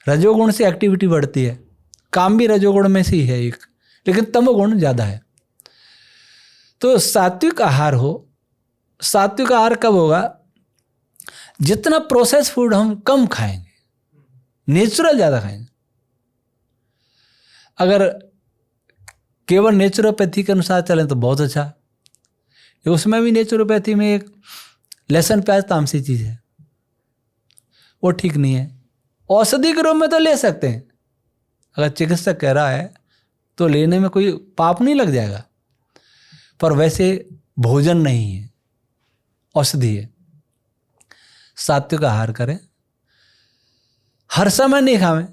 रजोगुण से एक्टिविटी बढ़ती है, काम भी रजोगुण में से ही है एक, लेकिन तमोगुण ज़्यादा है। तो सात्विक आहार हो। सात्विक आहार कब होगा? जितना प्रोसेस फूड हम कम खाएंगे, नेचुरल ज़्यादा खाएंगे। अगर केवल नेचुरोपैथी के अनुसार चलें तो बहुत अच्छा, उसमें भी नेचुरोपैथी में एक लहसुन प्याज तामसी चीज़ है, वो ठीक नहीं है। औषधि के रूप में तो ले सकते हैं, अगर चिकित्सक कह रहा है तो लेने में कोई पाप नहीं लग जाएगा, पर वैसे भोजन नहीं है, औषधि है। सात्विक आहार करें, हर समय नहीं खावें।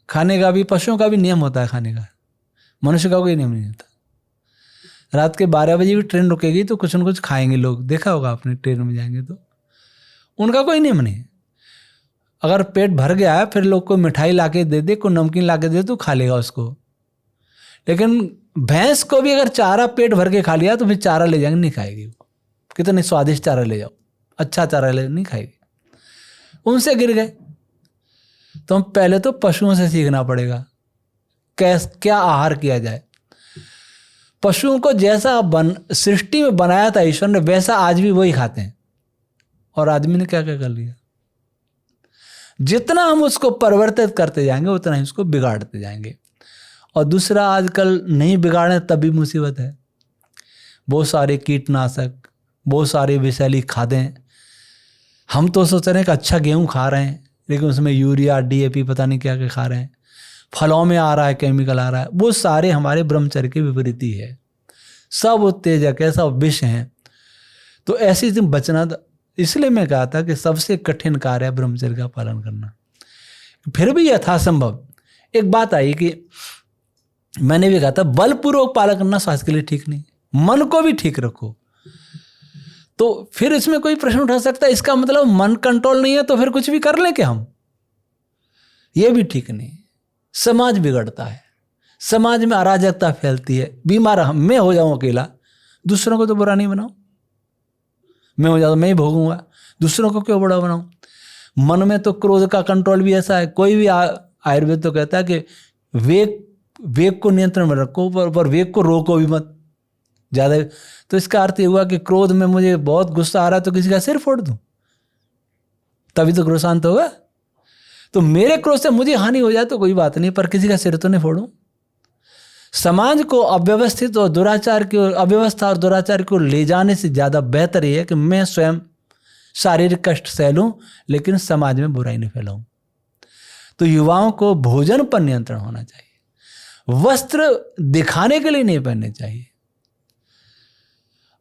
खाने का भी, पशुओं का भी नियम होता है खाने का, मनुष्य का कोई नियम नहीं होता। रात के 12 बजे भी ट्रेन रुकेगी तो कुछ न कुछ खाएंगे लोग, देखा होगा आपने, ट्रेन में जाएंगे तो उनका कोई नियम नहीं है। अगर पेट भर गया है फिर लोग को मिठाई लाके दे दे, कोई नमकीन लाके दे तो खा लेगा उसको। लेकिन भैंस को भी अगर चारा पेट भर के खा लिया तो फिर चारा ले जाएंगे, नहीं खाएगी वो। कितने स्वादिष्ट चारा ले जाओ, अच्छा चारा ले, नहीं खाएगी। उनसे गिर गए तो हम पहले तो पशुओं से सीखना पड़ेगा क्या आहार किया जाए। पशुओं को जैसा सृष्टि में बनाया था ईश्वर ने, वैसा आज भी वही खाते हैं। और आदमी ने क्या क्या कर लिया। जितना हम उसको परिवर्तित करते जाएंगे उतना ही उसको बिगाड़ते जाएंगे। और दूसरा, आजकल नहीं बिगाड़े तब भी मुसीबत है। बहुत सारे कीटनाशक, बहुत सारी विषैली खादें। हम तो सोच रहे हैं कि अच्छा गेहूं खा रहे हैं, लेकिन उसमें यूरिया, डीएपी, पता नहीं क्या क्या खा रहे हैं। फलों में आ रहा है, केमिकल आ रहा है। वो सारे हमारे ब्रह्मचर्य के विपरीत ही है। सब उत्तेजक है, सब विष हैं। तो ऐसी से बचना, इसलिए मैं कहा था कि सबसे कठिन कार्य है ब्रह्मचर्य का पालन करना। फिर भी यथासंभव एक बात आई कि मैंने भी कहा था, बलपूर्वक पालन करना स्वास्थ्य के लिए ठीक नहीं। मन को भी ठीक रखो। तो फिर इसमें कोई प्रश्न उठा सकता है, इसका मतलब मन कंट्रोल नहीं है तो फिर कुछ भी कर लें क्या हम? ये भी ठीक नहीं। समाज बिगड़ता है, समाज में अराजकता फैलती है। बीमार मैं हो जाऊं अकेला, दूसरों को तो बुरा नहीं बनाऊं। मैं हो जाऊं, मैं ही भोगूंगा, दूसरों को क्यों बुरा बनाऊं? मन में तो क्रोध का कंट्रोल भी ऐसा है। कोई भी आयुर्वेद तो कहता है कि वेग को नियंत्रण में रखो, पर वेग को रोको भी मत ज्यादा। तो इसका अर्थ ये हुआ कि क्रोध में मुझे बहुत गुस्सा आ रहा है तो किसी का सिर फोड़ दूं, तभी तो क्रोध शांत होगा। तो मेरे क्रोध से मुझे हानि हो जाए तो कोई बात नहीं, पर किसी का सिर तो नहीं फोड़ूं। समाज को अव्यवस्थित और दुराचार की ओर, अव्यवस्था और दुराचार की ओर ले जाने से ज्यादा बेहतर ये है कि मैं स्वयं शारीरिक कष्ट सह लूं, लेकिन समाज में बुराई नहीं फैलाऊं। तो युवाओं को भोजन पर नियंत्रण होना चाहिए, वस्त्र दिखाने के लिए नहीं पहनने चाहिए,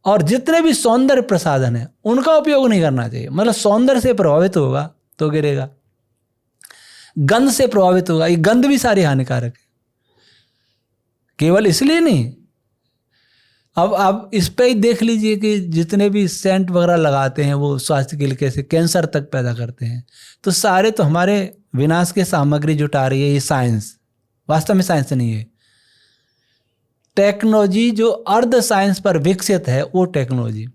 और जितने भी सौंदर्य प्रसाधन है उनका उपयोग नहीं करना चाहिए। मतलब सौंदर्य से प्रभावित होगा तो गिरेगा, गंध से प्रभावित होगा। ये गंध भी सारी हानिकारक है, केवल इसलिए नहीं। अब आप इस पे ही देख लीजिए कि जितने भी सेंट वगैरह लगाते हैं वो स्वास्थ्य के लिए कैसे कैंसर तक पैदा करते हैं। तो सारे तो हमारे विनाश की सामग्री जुटा रही है ये साइंस। वास्तव में साइंस नहीं है, टेक्नोलॉजी जो अर्ध साइंस पर विकसित है वो टेक्नोलॉजी।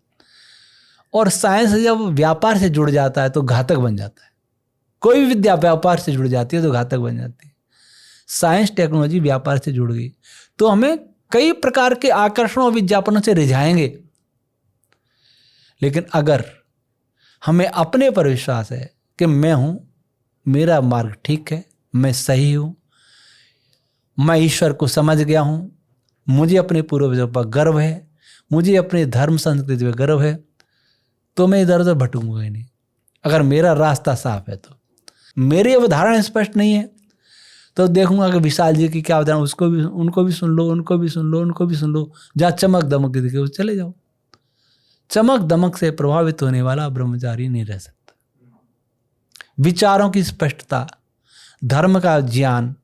और साइंस जब व्यापार से जुड़ जाता है तो घातक बन जाता है। कोई भी विद्या व्यापार से जुड़ जाती है तो घातक बन जाती है। साइंस टेक्नोलॉजी व्यापार से जुड़ गई तो हमें कई प्रकार के आकर्षणों और विज्ञापनों से रिझाएंगे। लेकिन अगर हमें अपने पर विश्वास है कि मैं हूं, मेरा मार्ग ठीक है, मैं सही हूं, मैं ईश्वर को समझ गया हूं, मुझे अपने पूर्वजों पर गर्व है, मुझे अपने धर्म संस्कृति पर गर्व है, तो मैं इधर उधर भटकूंगा ही नहीं। अगर मेरा रास्ता साफ है तो, मेरी अवधारणा स्पष्ट नहीं है तो देखूंगा कि विशाल जी की क्या अवधारणा, उसको भी, उनको भी सुन लो, उनको भी सुन लो, उनको भी सुन लो। जहाँ चमक दमक दिखे उस चले जाओ। चमक दमक से प्रभावित होने वाला ब्रह्मचारी नहीं रह सकता। विचारों की स्पष्टता, धर्म का ज्ञान,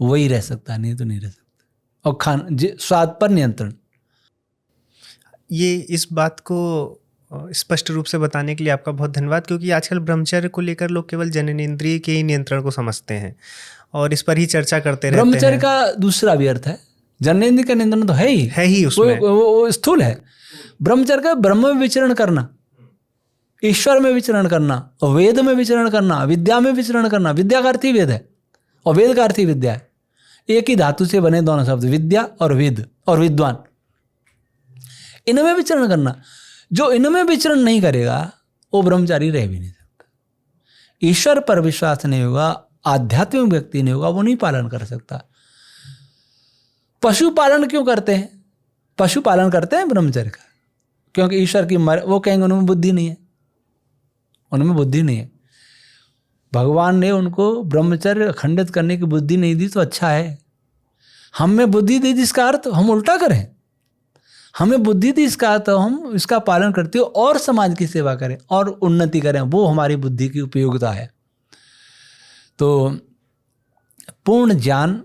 वही रह सकता, नहीं तो नहीं रह सकता। और स्वाद पर नियंत्रण। ये इस बात को स्पष्ट रूप से बताने के लिए आपका बहुत धन्यवाद, क्योंकि आजकल ब्रह्मचर्य को लेकर लोग केवल जननेंद्रिय के ही नियंत्रण को समझते हैं और इस पर ही चर्चा करते रहते हैं। ब्रह्मचर्य का दूसरा भी अर्थ है, जननेंद्रिय का नियंत्रण तो है ही उसमें, वो स्थूल है। ब्रह्मचर्य का ब्रह्म में विचरण करना, ईश्वर में विचरण करना, वेद में विचरण करना, विद्या में विचरण करना। विद्या का अर्थ ही वेद है और वेद का अर्थ ही विद्या है। एक ही धातु से बने दोनों शब्द, विद्या और वेद और विद्वान। इनमें विचरण करना। जो इनमें विचरण नहीं करेगा वो ब्रह्मचारी रह भी नहीं सकता। ईश्वर पर विश्वास नहीं होगा, आध्यात्मिक व्यक्ति नहीं होगा, वो नहीं पालन कर सकता। पशु पालन क्यों करते हैं? पशु पालन करते हैं ब्रह्मचर्य का, क्योंकि ईश्वर की वो कहेंगे उनमें बुद्धि नहीं है, उनमें बुद्धि नहीं है। भगवान ने उनको ब्रह्मचर्य खंडित करने की बुद्धि नहीं दी तो अच्छा है। हमें बुद्धि दी जिसका अर्थ हम उल्टा करें, हमें बुद्धि दी इसका अर्थ हम इसका पालन करते हो और समाज की सेवा करें और उन्नति करें, वो हमारी बुद्धि की उपयोगिता है। तो पूर्ण ज्ञान,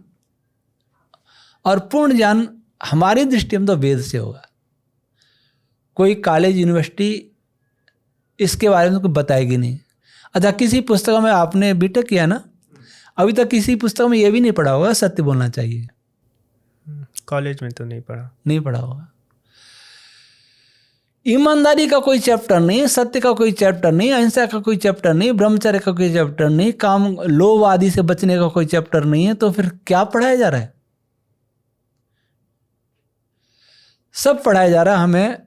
और पूर्ण ज्ञान हमारी दृष्टि में तो वेद से होगा। कोई कॉलेज यूनिवर्सिटी इसके बारे में तो बताएगी नहीं। अच्छा, किसी पुस्तक में आपने बीटेक किया ना, अभी तक किसी पुस्तक में ये भी नहीं पढ़ा होगा सत्य बोलना चाहिए। कॉलेज में तो नहीं पढ़ा होगा। ईमानदारी का कोई चैप्टर नहीं, सत्य का कोई चैप्टर नहीं, अहिंसा का कोई चैप्टर नहीं, ब्रह्मचर्य का कोई चैप्टर नहीं, काम लोभ आदि से बचने का कोई चैप्टर नहीं है। तो फिर क्या पढ़ाया जा रहा है? सब पढ़ाया जा रहा है हमें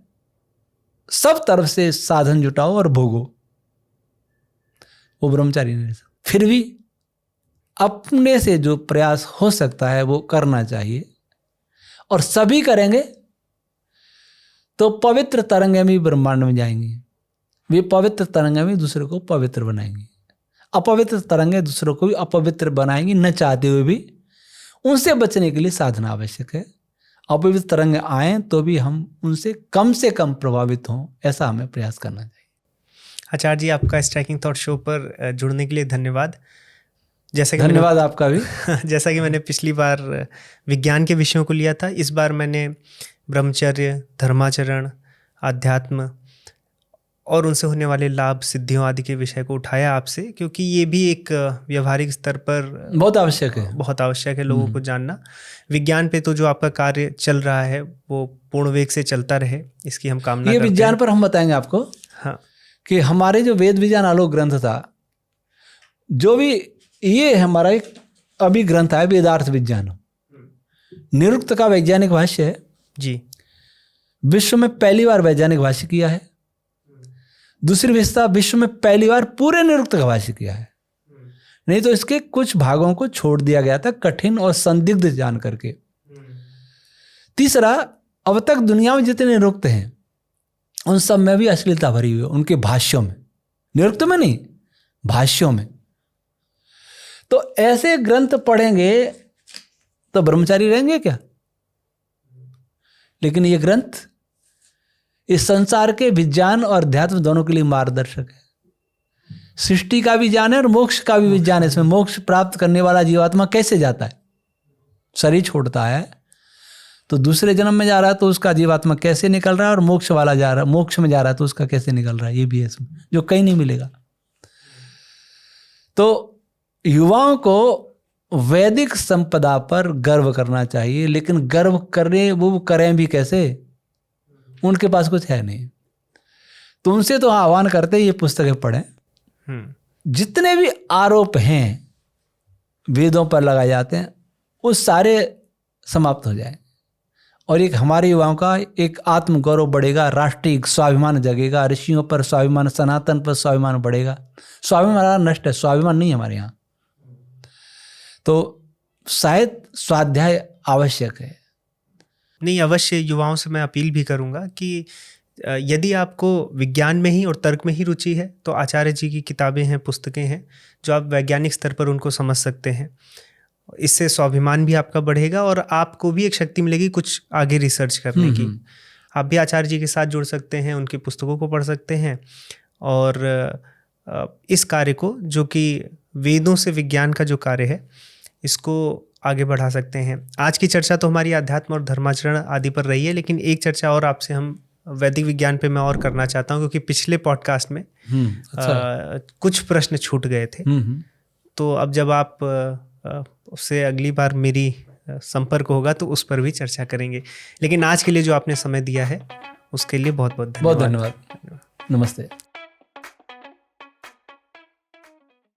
सब तरफ से साधन जुटाओ और भोगो। वो ब्रह्मचारी नहीं। फिर भी अपने से जो प्रयास हो सकता है वो करना चाहिए, और सभी करेंगे तो पवित्र तरंगें भी ब्रह्मांड में जाएंगी। वे पवित्र तरंगें भी दूसरे को पवित्र बनाएंगी, अपवित्र तरंगें दूसरों को भी अपवित्र बनाएंगी न चाहते हुए भी। उनसे बचने के लिए साधना आवश्यक है। अपवित्र तरंगें आएँ तो भी हम उनसे कम से कम प्रभावित हों, ऐसा हमें प्रयास करना चाहिए। आचार्य जी, आपका स्ट्राइकिंग थॉट शो पर जुड़ने के लिए धन्यवाद। धन्यवाद आपका भी। जैसा कि मैंने पिछली बार विज्ञान के विषयों को लिया था, इस बार मैंने ब्रह्मचर्य, धर्माचरण, आध्यात्म और उनसे होने वाले लाभ, सिद्धियों आदि के विषय को उठाया आपसे, क्योंकि ये भी एक व्यवहारिक स्तर पर बहुत आवश्यक है लोगों को जानना। विज्ञान पे तो जो आपका कार्य चल रहा है वो पूर्ण वेग से चलता रहे, इसकी हम कामना करते हैं। विज्ञान पर हम बताएंगे आपको। हाँ, कि हमारे जो वेद विज्ञान आलोक ग्रंथ था, जो भी ये हमारा एक अभी ग्रंथ है वेदार्थ विज्ञान, निरुक्त का वैज्ञानिक भाष्य है जी। विश्व में पहली बार वैज्ञानिक भाष्य किया है। दूसरी विशेषता, विश्व में पहली बार पूरे निरुक्त का भाष्य किया है, नहीं तो इसके कुछ भागों को छोड़ दिया गया था कठिन और संदिग्ध जान करके। तीसरा, अब तक दुनिया में जितने निरुक्त हैं उन सब में भी अश्लीलता भरी हुई है, उनके भाष्यों में, निरुक्त में नहीं, भाष्यों में। तो ऐसे ग्रंथ पढ़ेंगे तो ब्रह्मचारी रहेंगे क्या? लेकिन ये ग्रंथ इस संसार के विज्ञान और अध्यात्म दोनों के लिए मार्गदर्शक है। सृष्टि का भी ज्ञान है और मोक्ष का भी विज्ञान है। इसमें मोक्ष प्राप्त करने वाला जीवात्मा कैसे जाता है, शरीर छोड़ता है तो दूसरे जन्म में जा रहा है, तो उसका जीवात्मा कैसे निकल रहा है, और मोक्ष वाला जा रहा है, मोक्ष में जा रहा है तो उसका कैसे निकल रहा है, ये भी है इसमें, जो कहीं नहीं मिलेगा। तो युवाओं को वैदिक संपदा पर गर्व करना चाहिए, लेकिन गर्व करें वो करें भी कैसे, उनके पास कुछ है नहीं। तो उनसे तो आह्वान करते हैं ये पुस्तकें पढ़ें। जितने भी आरोप हैं वेदों पर लगाए जाते हैं वो सारे समाप्त हो जाए, और एक हमारे युवाओं का एक आत्मगौरव बढ़ेगा, राष्ट्रीय स्वाभिमान जगेगा, ऋषियों पर स्वाभिमान, सनातन पर स्वाभिमान बढ़ेगा। स्वाभिमान हमारा नष्ट है, स्वाभिमान नहीं हमारे यहाँ। तो शायद स्वाध्याय आवश्यक है। नहीं, अवश्य युवाओं से मैं अपील भी करूंगा कि यदि आपको विज्ञान में ही और तर्क में ही रुचि है तो आचार्य जी की किताबें हैं, पुस्तकें हैं, जो आप वैज्ञानिक स्तर पर उनको समझ सकते हैं। इससे स्वाभिमान भी आपका बढ़ेगा और आपको भी एक शक्ति मिलेगी कुछ आगे रिसर्च करने की। आप भी आचार्य जी के साथ जुड़ सकते हैं, उनकी पुस्तकों को पढ़ सकते हैं, और इस कार्य को, जो कि वेदों से विज्ञान का जो कार्य है, इसको आगे बढ़ा सकते हैं। आज की चर्चा तो हमारी अध्यात्म और धर्माचरण आदि पर रही है, लेकिन एक चर्चा और आपसे हम वैदिक विज्ञान पे मैं और करना चाहता हूँ, क्योंकि पिछले पॉडकास्ट में कुछ प्रश्न छूट गए थे। तो अब जब आप उससे अगली बार मेरी संपर्क होगा तो उस पर भी चर्चा करेंगे। लेकिन आज के लिए जो आपने समय दिया है उसके लिए बहुत बहुत धन्यवाद। नमस्ते।